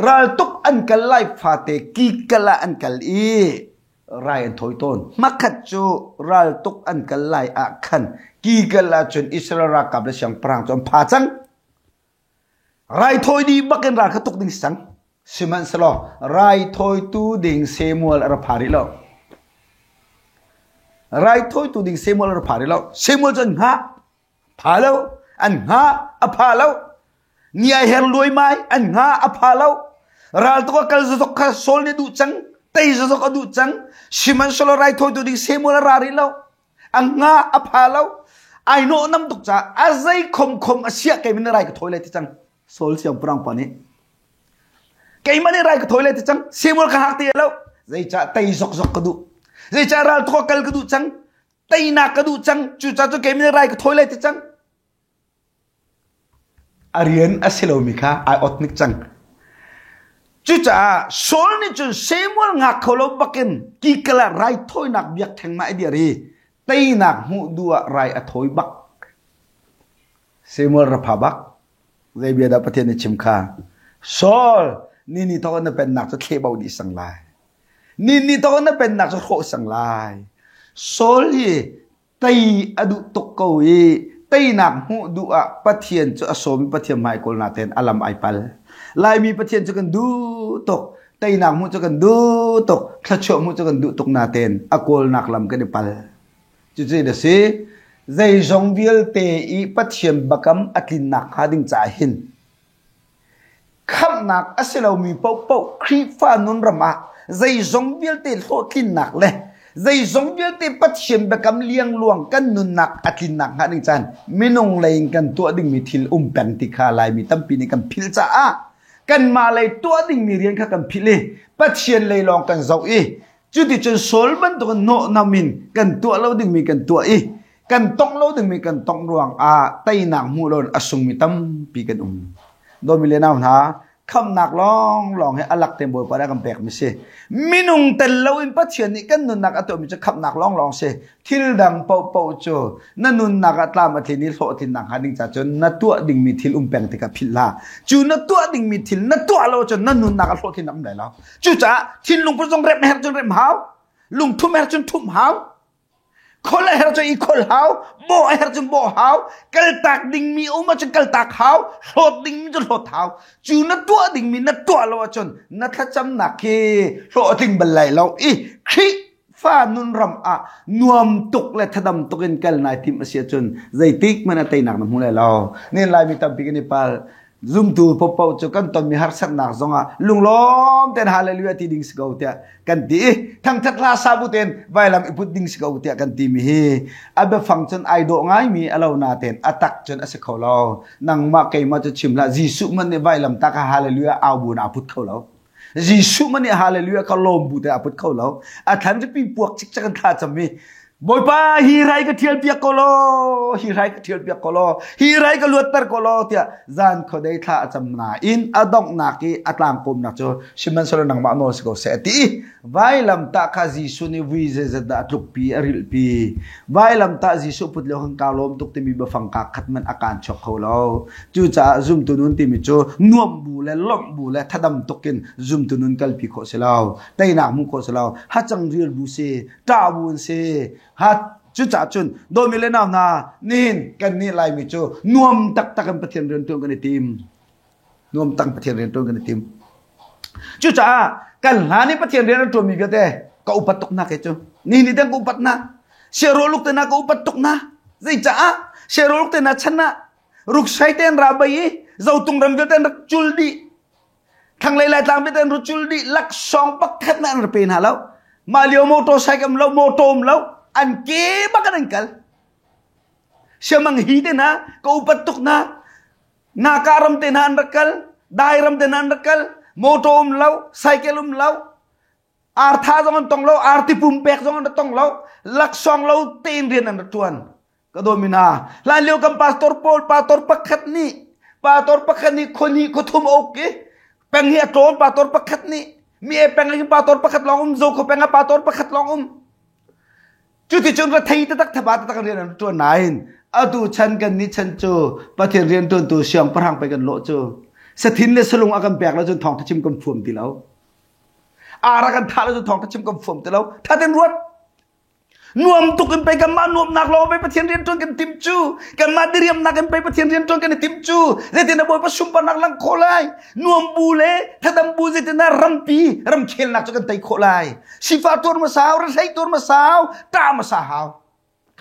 ral tuk an kal lai fa te ki kala an kal i rai an thoi ton makhat chu ral tuk an kal lai a khan ki kala chun Israel ra kap le siang prang chom pha chang rai thoi di baken ra kha tuk ding sang siman salo rai thoi tu ding Samuel ar phari lo rai thoi tu ding Samuel ar phari lo Samuel chen ha pha lo an ha a pha lo nia her loi mai an nga aphalau ral to kal zo kha sol ni du chang tei zo ka du chang siman solo rai thoi tu ding semula rari lo ang nga aphalau ai no nam tuk cha azai khom asia ke min rai ka thoi le ti chang sol siam prang pani ke mani rai ka thoi le ti chang semul ka hak ti lo zai cha tei zok ka du zai cha ral to kal ka du chang tei na ka du chang chu cha chu ke min rai ka thoi le ti chang arian asilo mikha ai otnik chang chu cha sol ni chu semul nga kholo bakin ki kala rai thoi nak biak theng mai dia ri tei nak mu dua rai a thoi bak semul ra pha bak zai bia da pathian ni chim kha sol ni to na pen nak chu the bau di sang lai ni to na pen nak chu kho sang lai sol hi tei adu tok ko hi tei nak mu dua pathian chu asom pathian mai kol na ten alam ai pal lai mi pathian chu kan du tok tei nak mu chu kan du tok khacho mu chu kan du tok na ten akol nak lam kan pal chu che de se zai jong vial te i pathian bakam atlin nak hading cha hin kham nak asilo mi pau khri fa nun rama zai jong vial te lo tlin nak le zai jong vial te pathian bakam liang luang kan nun nak atlin nak hading chan minong lein kan to ding mi thil pen ti kha lai mi tampi ni kan phil cha a kan ma lei to ding mi rian kha kan phile pathian lei long kan zau i chu ti chen sol ban to no namin kan to lo ding mi kan to i kan tong lo ding mi kan tong ruang a tai nak mu lon asung mi tam pi kan do mi le na ha kham nak long he alak tem boy para kan pek mi se minung tel lo in pathian ni kan nun nak ato mi cha kham nak long se thil dang pau cho na nun nak atla ma thli ni lo tin nak hading cha chon na tu ding mi thil peng te ka philla chu na tu ding mi thil na tu lo chon na nun nak lo tin nam lai lo chu cha thin lung pu jong rep her chon rep hau lung thum her chon thum hau khol her cho i khol hau bo her cho bo hau kal tak ding mi uma cho kal tak hau lot ding mi cho lot hau chu na tua ding mi na tua lo chon na tha cham na ke lo ding balai lo i khi fa nun ram a nuam tuk le thadam tukin kal nai tim asia chon zai tik mana tai nak na mu lai lo nen lai mi tam pi ni pal zoom tu pau cho kan ton mi har sat nak zonga lunglom ten hallelujah ti ding sgau tia kan ti thang that la sabu ten vailam iput ding sgau tia kan ti mi hi abe function ai do ngai mi alo na ten atak chon ase kholo nang ma kai ma cho chimla jisu man ne vailam ta ka hallelujah au bu na put kholo jisu man ne hallelujah ka lom bu te aput kholo a than ji pi puak chik chakan tha chami boy pa hi rai ka thial pia kolo hi rai ka thial pia kolo hi rai ka luatar kolo tia zan khodai tha chamna in adong na ki atlang kum na cho siman solo nang ma no se ko se ti vailam ta kha ji suni wi ze da tluk pi aril pi vailam ta ji su put lo hang ka lom tuk ti mi ba phang ka khat man akan chok kholo chu cha zum tu nun ti mi cho nuam bu le lom bu le thadam tukin zum tu nun kal pi kho se lao tai na mu ko se lao ha chang ril bu se ta bun se hat chu cha chun do mi le na na nin kan ni lai mi chu nuam tak tak kan pathian ren tu kan tim nuam tang pathian ren tu kan tim chu cha kan la ni pathian ren tu mi ga te ka upat tok na ke chu ni dang ko upat na se ro luk te na ko upat tok na zai cha se ro luk te na chana ruk sai ten ra bai zau tung ram ga ten chul di thang lai lai tang be ten ru chul di lak song pak khat na ra pe na lo ma lio motorcycle lo motom lo an ke bakaran kal siya mang hide na kaupatok na karam te na andakal dairam te na andakal moto law cycle law artha jong tong law arti pumpek jong tong law laksong law tin rian an tuan kadomina la leo kam pastor pol pastor pakhat ni khoni ko thum oke peng hi atol pastor pakhat ni mi e peng hi pastor pakhat long zo ko peng pastor pakhat long chu ti chung ra thei ta tak thaba ta kan rian tu nain atu chan kan ni chan chu pathian rian tu siang parang pe kan lo chu sathin le salung akan pek la chun thong thachim kam phum ti lo ara kan tha la chun thong thachim kam phum ti lo tha ten ruat nuam tu kan pe kan ma nuam nak lo pe pathian rian tu kan tim chu kan ma diriam nak kan pe pathian rian tu kan tim chu re tin boy pa sum pa nak lang kholai nuam bu le thadam bu je tin rampi ram khel nak chu kan tai kholai sifa tur ma saw ra sai tur ma saw ta ma sa haw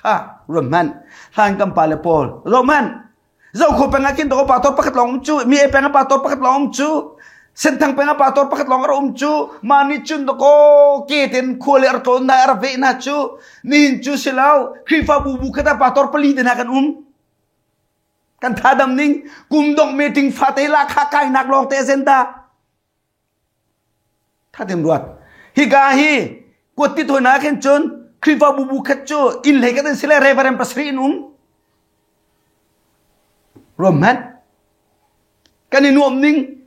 ha roman hang kam pale pol roman Zau ko penga kin to pastor pakat long chu mi e penga pastor pakat long chu sentang penga pastor pakat long chu mani chun to ko keten khole ar ton na ar ve na chu nin chu silau khifa bu kata pastor pali de na kan kan thadam ning kum dong meeting fatela kha kai nak long te senta thadem ruat hi ga hi koti thoi na khen chun khifa bu khat chu in le ka den sila reverend pasri Roman kan inuam ning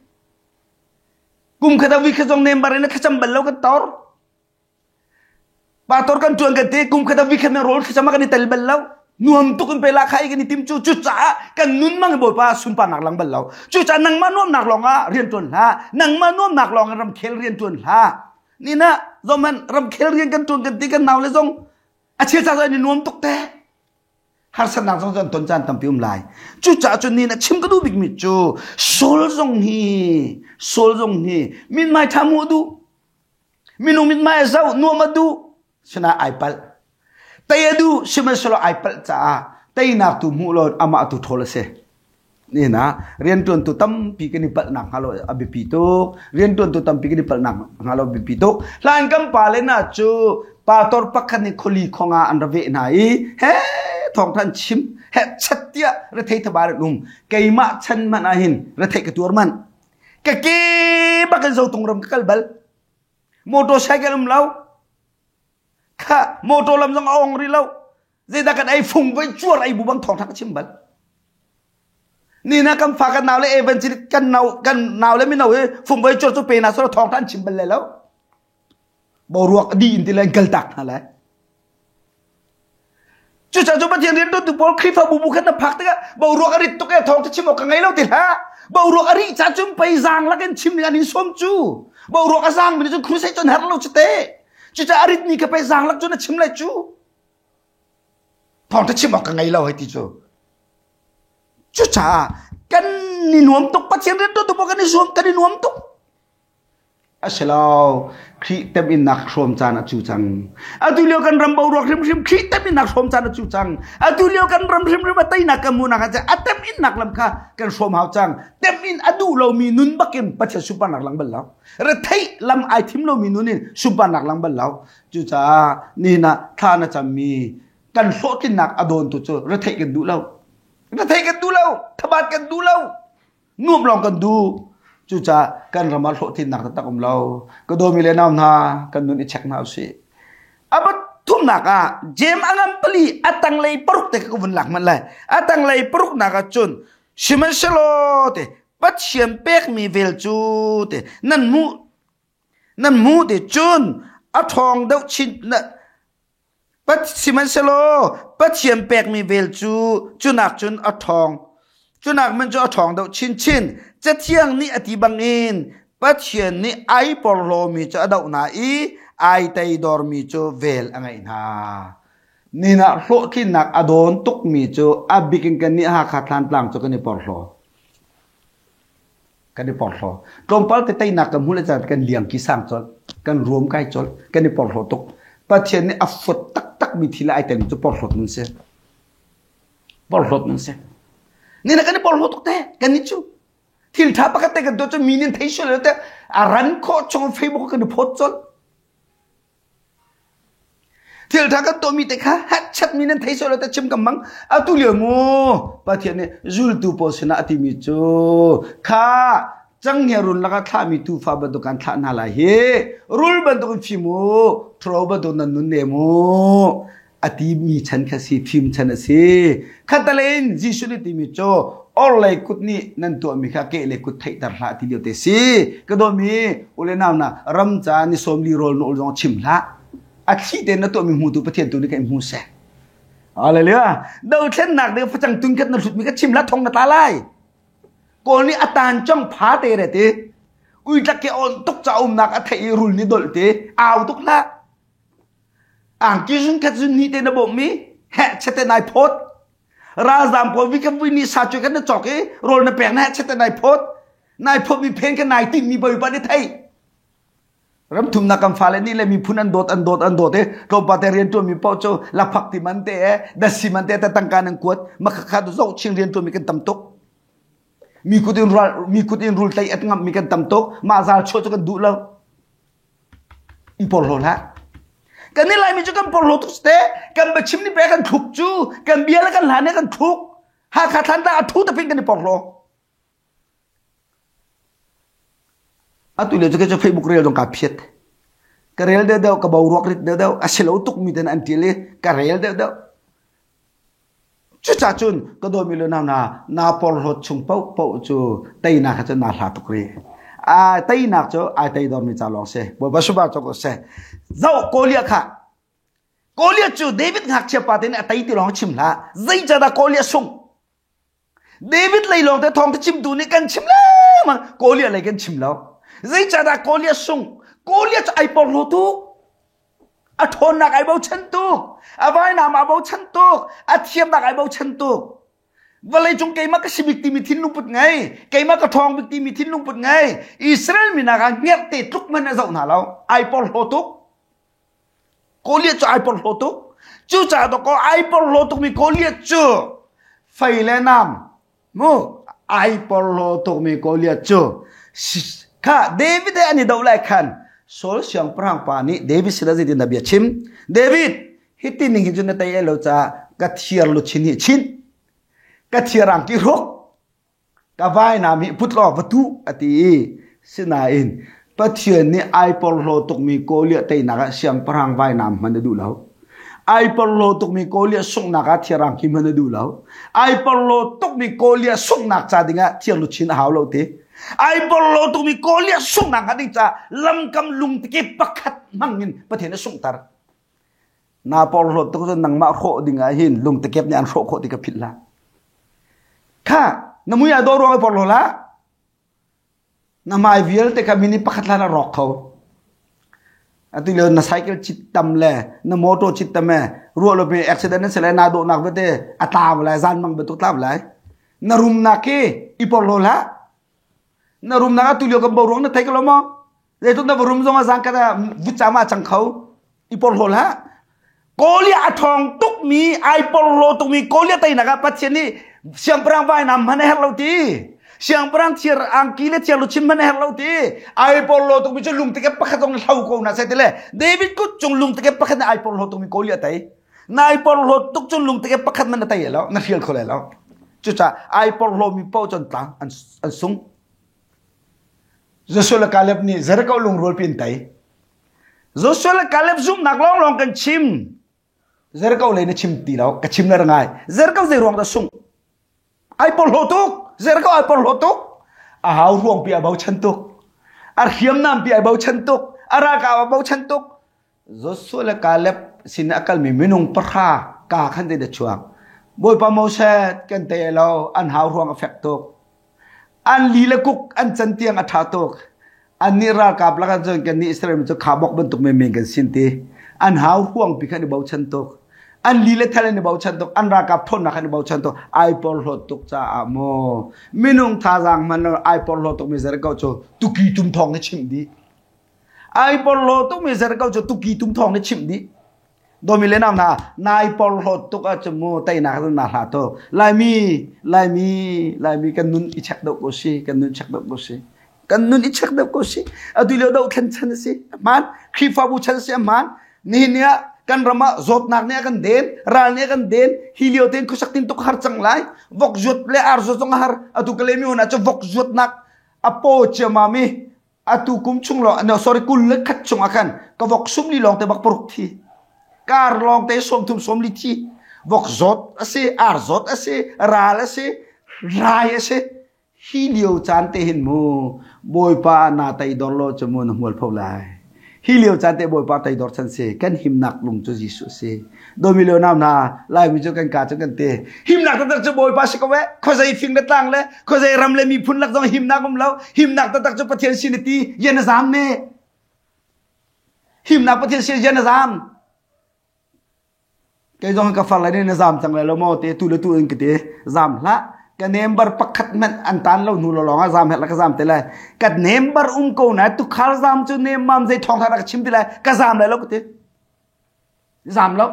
kum kata wi khajong nem barena khacham ballo ka tor pastor kan tuang kate kum kata wi khana rol khachama kan tel ballo nuam tu kun pela khai kan tim chu cha kan nun mang boy pa sun pa nak lang ballo chu cha nang ma nuam nak longa rian tuan la nang ma nuam nak long ram khel rian tuan la ni na zoman ram khel rian kan tuang kan ti kan naw le zong a che cha ni nuam tuk te har san nang zong ton chan tam pium lai chu cha chu ni na chim ka du big mi chu sol zong hi min mai thamu du minu min mai zau no ma du sina ai pal tay du sima solo ai pal cha tay nak tu mu lo ama tu thol se ni na rian tuan tu tam pi ke ni pal nak halo abi pi to rian tuan tu tam pi ke ni pal nak halo abi pi to lan kam pa le na chu pa tor pakhan ni kholi khonga an rave nai he thong than chim he chatia ra thei thabar lum keima chan man a hin ra thei ka tur man ka ke bakal zo tung ram kal bal motorcycle lau kha motor lam jong ong ri lau zai da kan ai phung với chuột ai bu bang thong thang chim bal ni na kam fa kan naw le evangelist kan naw le mi naw phung với chuột so pe na so thong than chim bal le lau bo ruak di in ti len gal tak na le chú cha chú bắt tiền đến đó từ bol khi pha bu khát nó phạc đấy bầu ruộng ari tụi cái thòng chim một cái ngày lâu tiền ha bầu ruộng ari cha chúng bay giang là cái chim này anh xôm chú bầu ruộng giang mình chú khử say cho hết lâu chứ té chú cha ari ni cái bay giang là chú nó chim lại chú thòng chim một cái ngày lâu hay tí chú cha cái ni nuông tụi bắt tiền đến đó từ bol cái ni xôm cái ni nuông tụi Asalaw khi tem in nak som chan chu chang atulio kan ram bau ro khrim khrim khi tem in nak som chan chu chang atulio kan ram khrim khrim tai nak kamu nak cha atem in nak lam kha kan som hau chang tem in adu lo mi nun bakem pacha supa nak lang bal law re thai lam ai thim lo mi nun in supa nak lang bal law chu cha ni na tha na cha mi kan so kin nak adon tu chu re thai kan du law thabat kan du law nuam long kan du chú cha kan ramal ho tin nak ta kom lo ko do mi le nam na kan nun i chak na si abat thum nak a jem angam pali atang lei peruk te ko vun lak man lai atang lei peruk nak a chun siman selo te pat siam pek mi vel chu te nan mu te chun a thong dau chin na pat siman selo pat siam pek mi vel chu nak chun a thong chu nak man chu a thong dau chinจะเที่ยงนี้อธิบังอินปัจเจียนนี้ไอปอลโลมีจะดาวนาอีไอไตดอร์มีจะเวลอะไรนะนี่นะโลที่นักอดอนตุกมีจะอับบิกินกันนี้หาขาดทานปลังจะกันนี้ปอลโลกันนี้ปอลโลตรงปัลแต่นักกับมูลจัดกันเลี้ยงกิสังจดกันรวมใกล้จดกันนี้ปอลโลตุกปัจเจียนนี้อัฟดตักมีทีละไอแต่จะปอลโลนั่นเสียปอลโลนั่นเสียนี่นะกันนี้ปอลโลตุกแต่กันนี้จูที่ท้าปกติกันตัวจะมีนินเทชั่นเลยแต่อารันโคชงเฟซบุ๊กกันโพสต์จนที่ท้ากันตัวมีแต่ค่ะฮัทชัดมีนินเทชั่นเลยแต่ชิมกับมังเอาตุเลียงูประเทศนี้จุลตูโพสนาที่มีจูค่ะจังเฮรุนแล้วก็ท่ามีตูฟ้าบันตุกันท่านาลายเฮรุลบันตุกันฟิมูทรอบันตุนันนุนเนมูอธิมีฉันแค่สิฟิมฉันสิขัดตะเลนจิชุนิติมีจูOleh ikut ni nanti kami kakek ikut thai darlah ti dia tesi kedomi oleh namna ramja ni somli rol no jong chimla aksi den na to mi mutu pathian tu ni kai mu se haleluya dau chen nak de phachang tung kat na sut mi ka chimla thong na ta lai ko ni atan chong pha te re te ui tak ke on tok cha nak a thai rul ni dol te aw tuk la ang ki jun kat jun ni te na bo mi he chete nai phot Razam ko vi kam vi ni sa chu kan na chok e rol na pek na chet nai phot mi pen kan nai tin mi boi pa ni thai ram thum na kam phale ni le mi phun an dot e to baterian to mi pau cho la phak ti man te e da si man te ta tang kan ang kuat ma kha do zo ching rian to mi kan tam tok mi kutin rul tai at ngam mi kan tam tok ma zal cho cho kan du lo i por lo la kan ni lai mi cho kan por lo tu ste kan ba chim ni pe kan thuk chu kan bia la kan la ne kan thuk ha kha than ta thu ta pin kan por lo atu le cho ke Facebook reel dong ka phiet ka reel de ka bau rok rit de aselo tuk mi den an tile ka reel de chu cha chun ka do mi lo na por lo chung pau chu tai na kha cha na la tuk re a tai na cho a tai dor mi cha long se bo ba su ba cho ko se zau kolia chu David ngak che pa ten a tai ti long chim la zai cha da kolia sung David lai long te thong te chim du ni kan chim la ma kolia lai kan chim lo zai cha da kolia sung kolia cha ai por lo tu a thon nak ai bau chen tu a vai nam a bau chen tu a thiam nak ai bau chen tu valai chung kai ma ka sibik ti mi thin lung put ngai kai ma ka thong bik ti mi thin lung put ngai Israel mi na ga ngiat te tuk man na zau na lo ai por lo tu kolia cha ai por lo tu chu cha do ko ai por lo tu mi kolia chu fai le nam mu ai por lo tu mi kolia chu ka David ani dau lai khan sol siang prang pa ni David sila ji din nabia chim David hiti ning hi jun tai elo cha ka thiar lu chin hi chin ka thiarang ki rok ka vai na mi putlo watu ati sina in pathian ni ai por lo tuk mi kolia tai na ka siang prang vai nam man du lo ai por lo tuk mi kolia sung na ka thiarang ki man du lo ai por lo tuk mi kolia sung na cha dinga thiar lu chin haw lo te ai por lo tu mi kolia sung na ngadi cha lam kam lung ti pakhat mangin pathen sung tar na por lo tu nang ma kho dinga hin lung te kep ni an kho kho ti ka philla kha namui a do ro por lo la na mai vial te ka mini pakhat la rok kho ati le na cycle chit tam le na moto chit tam me ro lo be accident se le na do nak bete ata la zan mang betu tab lai na rum na ke I por lo la na room na tulio ka borong na take lo mo le tu na room zo ma sang ka vucha ma chang khau I por hol ha kolia athong tuk mi ai por lo tuk mi kolia tai na ka patchen ni siang prang vai nam mane hello ti siang prang chiar ang ki le chiar lu chim mane hello ti ai por lo tuk mi chu lung te ke pakha tong lau ko na se te le David ku chung lung te ke pakha na ai por lo tuk mi kolia tai na ai por lo tuk chung lung te ke pakha man tai lo na riel khole lo chu cha ai por lo mi pau chon tang an sung Joshua Caleb ni zerka ulung rol pintai Joshua Caleb zoom nak long kan chim zerka ulai na chim ti law ka chim na rangai zerka zai rong da sung ai por hotuk zerka ai por hotuk a hau ruang pi abau chantuk ar khiam nam pi abau chantuk ara ka abau chantuk Joshua Caleb sin akal mi minung parha ka khan de chuang boy pa mo se kan te law an hau ruang affectok an lila kuk an chantiang athatok an nira kap laka jon kan ni Israel cho khabok ban tuk me meng kan sinti an hau huang pikhan bau chantok an lila thalen bau chantok an ra kap thon na khan bau chantok ai por lo tuk cha amo minung tha jang man ai por lo tuk me zer ka cho tuki tum thong ni chim di ai por lo tuk me zer ka cho tuki tum thong ni chim di do mi le nam na nai por lo tuk a chmu tai na na ha to lai mi kan nun I chak do ko si kan nun chak do ko si kan nun I chak do ko si adu le do khan chan si man khifa bu chan si man ni nia kan rama zot nak ne kan den ral ne kan den hilio ten khusak tin to har chang lai vok zot le ar zo jong har adu kale mi ona cho vok zot nak apo che mami atu kum chung lo no sorry kul le khat chung akan ka vok sum li long te bak prok thi kar long te som thum som li thi vok zot ase ar zot ase ral ase rai ase hilio chan te hin mu boy pa na tai dor lo chmu na mol phau lai hilio chan te boy pa tai dor chan se kan him nak lung chu jisu se do mi lo nam na lai mi chu kan ka chu kan te him nak ta chu boy pa se ko we kho jai fing na tang le kho jai ram le mi phun lak jong him nak um lo him nak ta chu pathian siniti yen zam ne him nak pathian sin yen zam cái dòng cái phật lại nên là giảm chẳng lại lo mò thế tu le tu en cái thế giảm la กันเนมบาร์ปักขัดมันอันตันเราหนูเราลองอาซามเห็ดละก็ซามเตลัยกันเนมบาร์โกนะตุขารซามจูเนมมัมใจทองทารักชิมเตลัยก็ซามเลยแล้วก็เตซามแล้ว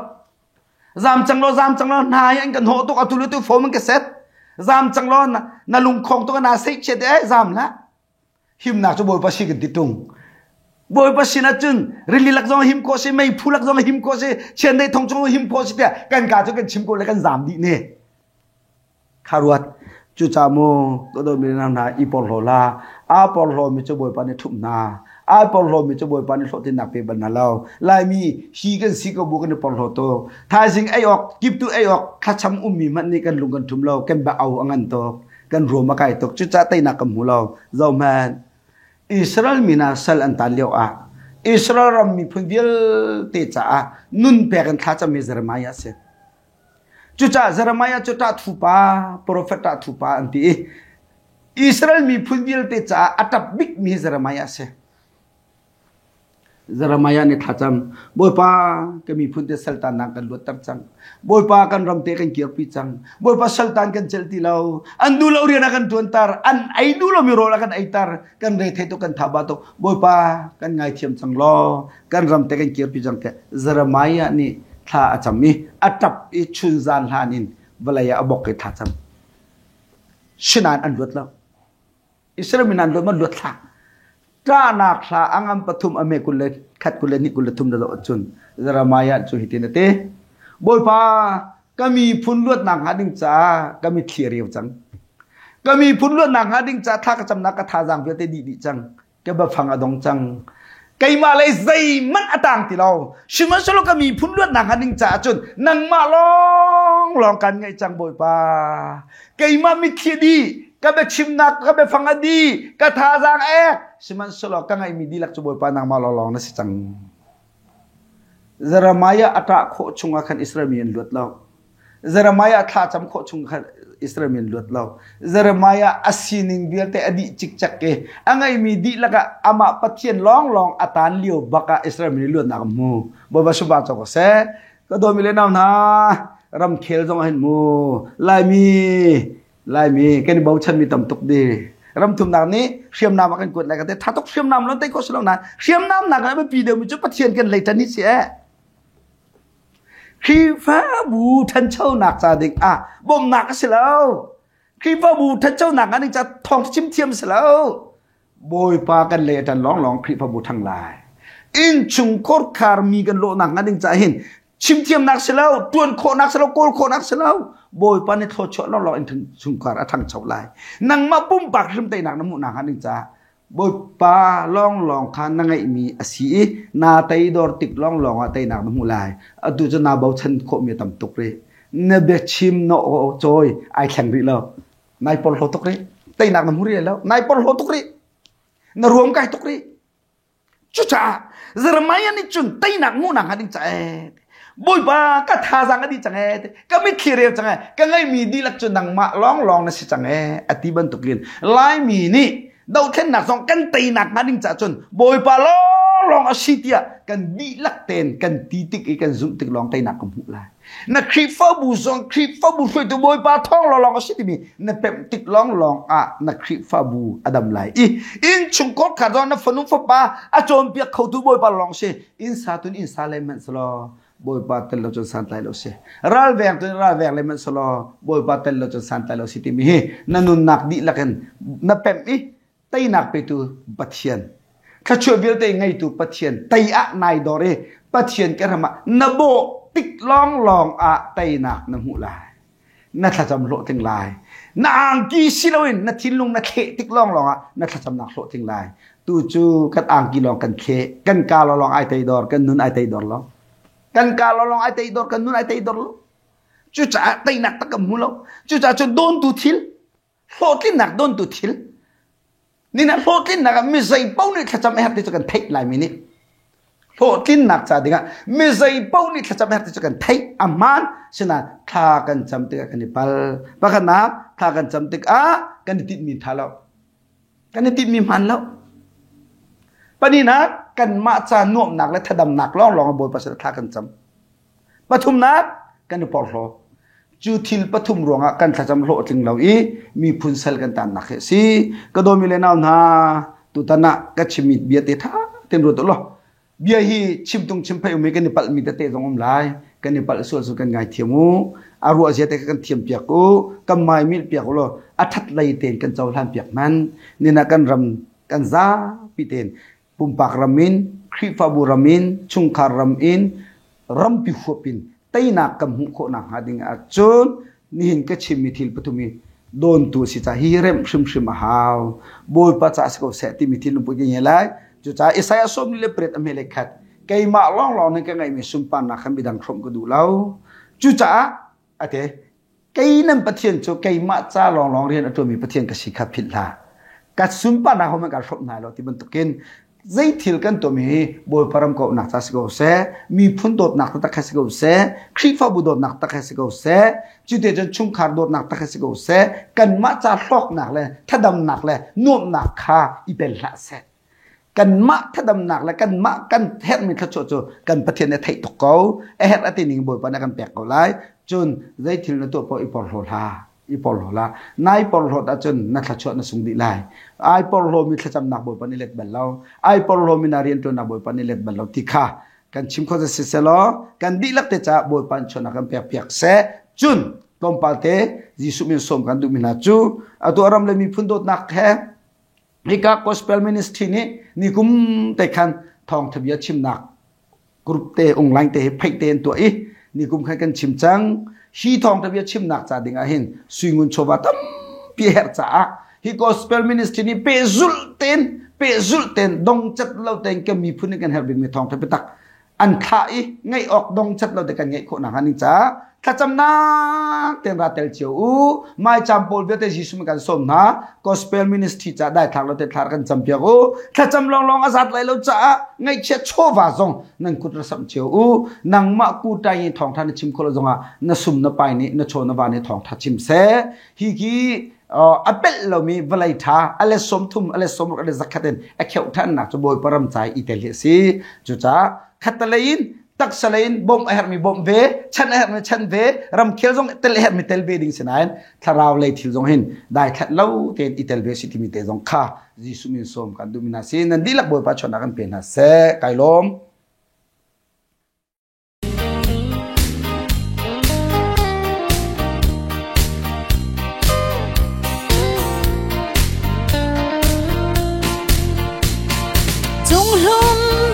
ซามจังเรานายอันกันโหตุกอัตุลุตุโฟมันก็เสร็จซามจังเรานาลุงคงตุกนาเซกเชดซามละหิมนักจะบอยปัชกันติตุงบอยปัชนะจุนริลิลักจงหิมโคเชไม่พูลักจงหิมโคเชเชียนได้ทองจงหิมโคเชเดียกันกาจะกันชิมโกเลยกันซามดีเนี่ยคารวัตจุจามูตัวโดมินานาอีปอลโลลาอาปอลโลมิจะบอยปานิทุมนาอาปอลโลมิจะบอยปานิโลตินักเปบันนาลาวลายมีฮีกันซีก็บุกันปอลโลโตท้ายสิ่งไอออกกิบตัวไอออกข้าช้ำมีมันนี่กันลุงกันทุมเรากันบ่เอาอังันโตกันรวมมาไก่ตกจุจ้าไตนักกับหูเราเจ้าแมนอิสราเอลมีนาเซลอันตันเลียวอิสราเอลมีพุ่งเดียลเตจ้านุนเปกันท้าจะมีเซรมายาเซจุจ้าเซรมายาจุจ้าทุปาโปรเฟตาทุปาอันที่อิสราเอลมีพุ่งเดียลเตจ้าอัตบิกมีเซรมายาเซเซรมายาเนี่ยท้าจำบอยป้าก็มีพุ่งเดียลเซลตันนักกันลวดตับจังบอยป้ากันรำเตกันเกียร์ปีจังบอยป้าเซลตันกันเจลติเลาอันดูเราเรียนกันตัวนตาอันไอดูเรามีโรลกันไอตากันเรทตุกันทับาตุบอยป้ากันไงเทียมจังล้อกันรำเตกันเกียร์ปีจังแกเซรมายานี่ท้าจำมีอัตบอิชุนซานฮานินเวลาอย่าบอกให้ท้าจำชินานอันลวดแล้วอิสราเอลมีนันลวดมันลวดท้าจ้านักท้าอังอัมปฐุมอเมกุลเลขัดกุลเลนิกุลทุมดอจุนเซรมายาจุหิตินเตบอยป้าก็มีพุ่นลวดนางหาดิงจ้าก็มีเขียรียวจังก็มีพุ่นลวดนางหาดิงจ้าท้ากระจำนักกระทาจังเพื่อเตดีจังก็แบบฟังอดงจังไก่มาเลยใจมันอต่างที่เราชิมันสโลก็มีพุ่นลวดนางหาดิงจ้าจนนางมาลองกันไงจังบอยป้าไก่มามีเขียดีก็แบบชิมนักก็แบบฟังอดีกระทาจังชิมันสโลก็ไงมีดีลักจะบอยป้านางมาลองนะสิจังเซรามายาอัตราโคชุงอาคันอิสราเอลลวดเราเซรามายาท้าจำโคชุงอาคันอิสราเอลลวดเราเซรามายาอาศินิงเบียร์แต่อดีจิกจักเกอังไงมีดีละกะอามาปัจเจียนลองอัตานเลียวบักอิสราเอลลวดนักมูบ่บาสุบาจก็เสก็โดนมีเลนาวนะรำเคลจงเห็นมูลายมีแค่นี้บ่าวฉันมีตำตกดีรำทุมนักนี้เชื่อมน้ำมากันกดอะไรกันแต่ถ้าต้องเชื่อมน้ำแล้วแต่ก็สลองนะเชื่อมน้ำหนักอะไรไม่ปีเดียวมันจะปัจเจียนกันเลยทันนี้เสียคีฟ้าบูทันเช่าหนักจาดิงบ่มหนักสิแล้วคีฟ้าบูทันเช่าหนักอันนี้จะทองชิมเทียมสิแล้วโบยปากันเลยทันร้องคีฟ้าบูทั้งหลายอินชุงโคตรคาร์มีกันโลหนักอันนี้จะเห็นชิมเทียมหนักสิแล้วตัวนโคหนักสิแล้วโกลโคหนักสิแล้วโบยปานี่โทษเฉาะร้องอินถึงชุงคาร์ทั้งเฉาลายนังมาปุ้มปากริมเตยหนักน้ำมูกหนักอันนี้จะบอยป้าลองคันนั่งไอมีอาศีนาไตดอร์ติกลองอาไตนักน้ำมูลายอดูจะนาเบาฉันโคมีตำตกเลยเนเบชิมโนจอยไอแข่งริแล้วนายปอลโหตกเลยไตนักน้ำมูลแล้วนายปอลโหตกเลยนรวมกันตกเลยจุจ้าเซรมายานี่จุนไตนักมูนักหันใจบอยป้าก็ท่าจังอดีจังก็ไม่ขี้เรียวจังก็ไงมีดีลักจุนนังมาลองนะสิจังอธิบันตุกเรียนลายมีนี่ดาวเทนหนักสองกันตีหนักมาดิ้งจ่าจนบอยปาลองอาชีพกันดีลักเตนกันตีติกกันซุ่มติกลองตีหนักกับบุลายนักครีฟ้าบูซองครีฟ้าบูช่วยตัวบอยปาท่องลองอาชีพมีนักเป็มติกลองนักครีฟ้าบูอดัมไลอินชุงกอดขาดอนนักฝนุฟ้าป้าอาจอมเปียกเขาตัวบอยปาลองเชอินซาตุนอินซาเลมันสลอบอยปาเตลโลจนสันไตโลเชรัลแวงเลมันสลอบอยปาเตลโลจนสันไตโลสิติมีนันุนนักดีลักกันนักเป็มไตนักไปตัวปัจเจียนข้าช่วยเบลเตไงตัวปัจเจียนไตนายดอเรปัจเจียนกันทำมานโบติกลองไตนักน้ำหูลายนัทจำโลถึงลายนางกีสิลวินนัททิ้งลงนัทเคติกลองนัทจำนักโลถึงลายตูจูกันอ่างกีลองกันเคกันกาลองไอไตดอร์กันนุนไอไตดอร์ลองกันกาลองไอไตดอร์กันนุนไอไตดอร์ลจุจ่าไตนักตะกมูลจุจ่าจนโดนตูทิลโลที่นักโดนตูทิลนี่นะโลกินนักไม่ใช่เป้านี่ถ้าจำไม่ได้จะกันเทคลายมินิโลกินนักจะดิ่งไม่ใช่เป้านี่ถ้าจำไม่ได้จะกันเทคอามันฉะนั้นถ้ากันจำติกันนี่ปัลปะกันนับถ้ากันจำติกันติดมีท่าแล้วกันติดมีมันแล้วปะนี่นะกันมาจะน่วมหนักและถ้าดำหนักลองบนภาษาท่ากันจำปฐุมนักกันดูปอลโล จูทิลปฐุมรวงอ่ะกันถ้าจำโลจึงเราอีมีพุนเซลกันตามนักเสีก็โดมิเลนาวนาตุตนะกัชิมิดเบียเตท่าเต็มรถตัวล้อเบียฮีชิมตุงชิมไปอุเมกันนิปัลมีเตะตรงอมลายกันนิปัลส่วนสุกันไงเทียมูอารัวเจเตกันเทียมเปียกูกำไม้มีเปียกล้ออัฐไลเตนกันเจ้าลานเปียกมันนี่นะกันรำกันซาปีเตนปุ่มปากรำมินครีฟาบูรำมินชุงคารรำอินรำปิหัวปินไตนักกำหุโคนักหาดิงอาจุนนี่เห็นก็ชิมมิทิลปฐุมีโดนตัวสิจ่าฮิเรมชิมหาวบอยปัจจัยสกุลเสติมิทิลลุปุกิเงลัยจุจ่าอิสายสมนิเลเปรตอเมริกัดไกมาล่องนึงก็ไงมีสุมปันนักขันบิดังครมก็ดูแล้วจุจ่าอะเตไกนั่นปะเทียนโจไกมาจ้าลองเรียนตัวมีปะเทียนกับสิขับผิดละกัดสุมปันนักเขามันกัดครบนายเราที่บรรทุกินใจทิลกันตัวมีบอยปรำก็นักตาสกุลเสมีพุ่นโดดนักตะแคสกุลเสครีฟาบุโดดนักตะแคสกุลเสจุดเด่นชุงคาร์โดดนักตะแคสกุลเสกันมาจ้าลอกนักเลยถ้าดำนักเลยนุ่มนักขาอีเป็นละเสกันมาถ้าดำหนักแล้วกันมากันเฮ็ดมีขจรกันประเทศในไทยตกเขาเฮ็ดอตินิงบ่อยปานกันแปลกเอาหลายจนได้ถึงตัวพออีปอลโหลานายปอลโหลจนนักขจรนสุงดีหลายไอปอลโหมีขจำหนักบ่อยปานนี้เล็ดบัลเราไอปอลโหมีนาเรียนตัวหนักบ่อยปานนี้เล็ดบัลเราที่ข้ากันชิมข้อจะเสียล้อกันดีลักเตจ่าบ่อยปานชนกันเปียกเสจนตอมปาเตยิสุมิสมกันดูมินาจูเอาตัวรำเลยมีพุ่นโดดหนักแค่นี่ก็ Gospel Ministry นี่กุมแต่คันทองทะเบียนชิมหนักกรุ๊ปเตองไลน์เตไพเตนตัวอีนี่กุมใครกันชิมจังฮีทองทะเบียนชิมหนักจ่าดิ่งอาหินสุยงุนโชบะตั้มเปียร์จ่าฮี Gospel Ministry นี่เปซุลเตนดงจัดเราเตนก็มีพุ่นกันเฮลบินมีทองทะเบียนตักอันท่าอีไงออกดงจัดเราเตกันไงคนหนักอันนี้จ้าถ้าจำนักเต็มรัตเตลเชียวไม่จำโพลเวทยิสุมกันสมนะ Gospel Ministry จะได้ทางเราเตทางกันจำเปียกูถ้าจำลองอาซาดเลยเราจะไงเช็ดโชวาซงนั่งกุตรสัมเชียวนั่งมากูใจทองท่านชิมคนละจงอ่ะนสุมนไปนี่นโชนบานี่ทองท่าชิมเสฮิกีอัปเปิลเรามีเวลัยท่าอะไรสมทุมอะไรสมอะไรสักขัดเองไอ้เขียวท่านนักจะบอยปรำใจอิตาลีสิจุจ้าขัดเลยนตักสลายบอมเอร์มีบอมเวชันเอร์มีชันเวรำเขียวจงเตลเอร์มีเตลเวดิ่งสินายถ้าเราเลยทิวจงเห็นได้ขัดเล่าเตนอิตาลีสิที่มีเตจงข้าจิสุมิสมกันดูมินาซีนั่นดีลักบอยปัจจุบันกันเป็นฮะเสไกลลม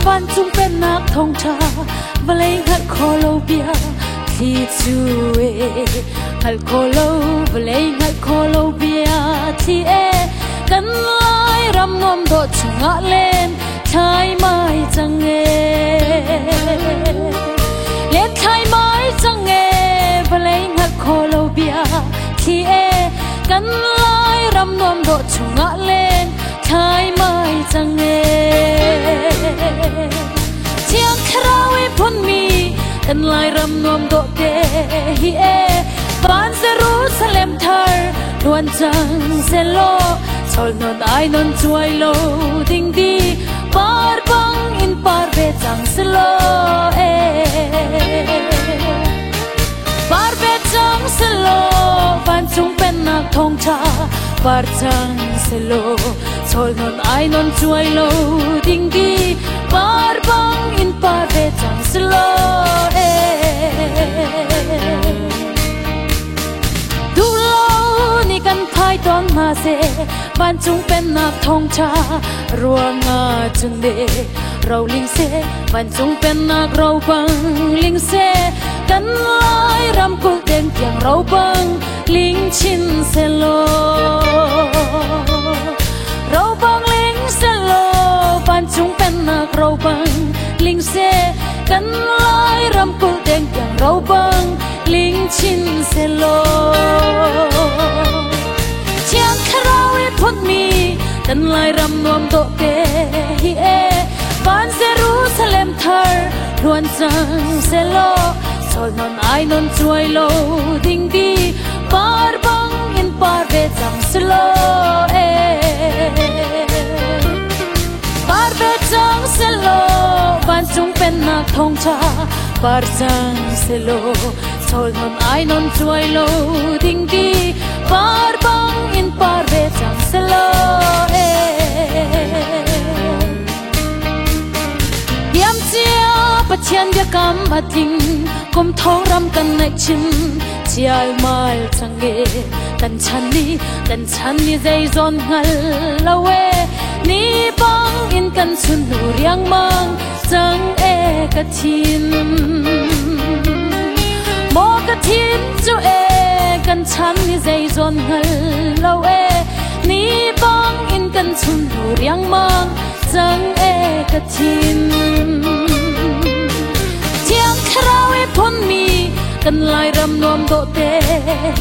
วันจุงเป็นนักท่องชาเวลาหัดโคโลเบียที่จูเอหัดโคโลเวลาหัดโคโลเบียที่เอกันไล่รำนวมโดดชงะเล่นชายไม้จังเอเล่นชายไม้จังเอเวลาหัดโคโลเบียที่เอกันไล่รำนวมโดดชงะเล่นชายไม้จังเอเชียงคราวพ้นมีกันไล่รำนวมโดดเดฮีเอบ้านเซรูซาเล็มเธอนวลจังเซโลชอลนนไอนนช่วยโลดิ้งดีปาร์บังอินปาร์เบจังเซโลปาร์เบจังเซโลบ้านจุงเป็นนักท่องชาปาร์จังเซโลชอลนนไอนนช่วยโลดิ้งดีปาร์บังอินปาร์เบจังเซโลดูโลนี่กันพายตอนมาเซบ้านจุงเป็นนักท่องชารัวงาจุนเดเราลิงเซบ้านจุงเป็นนักเราบังลิงเซกันไล่รำกุลเด่นเพียงเราบังลิงชินเซโลเราบังลิงเซโลบ้านจุงเป็นนักเราบังลิงเซกันไล่รำกุลเด่นเพียงเราบังลิงชินเซโลเชียงคราวพ้นมีกันไล่รำนวมโตเตฮีเอบ้านเซรูซาเล็มเธอนวลจังเซโลชอลนนไอนนช่วยโลดิ้งดีปาร์บังอินปาร์เบจังเซโลปาร์เบจังเซโลบ้านจุงเป็นนักท่ thong cha par sang selo chol non ai non chuai lo ding ki par bang in par ve chang selo yam chia pathian bia kam bating kom thong ram kan nai chin chial mal change kan chani zai zon ngal lawe ni bang in kan sun nu riang mang chang e ka thin mo ka thin chu e kan chani zai zon ngal lawe ni bang in kan sun nu riang mang chang e ka thin chiang khrawe phon mi kan lai ram nom do te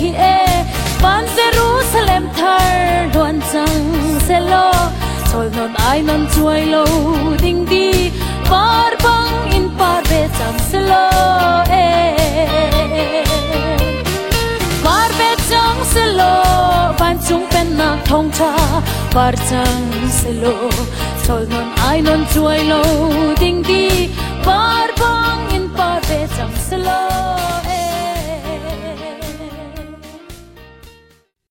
hi e ban Jerusalem thar luan chang selo chol non ai non chuai lo ding di par bang in par ve chang selo par ve chang selo ban chung pen na thong cha par chang selo chol non ai non chuai lo ding di par bang in par ve chang selo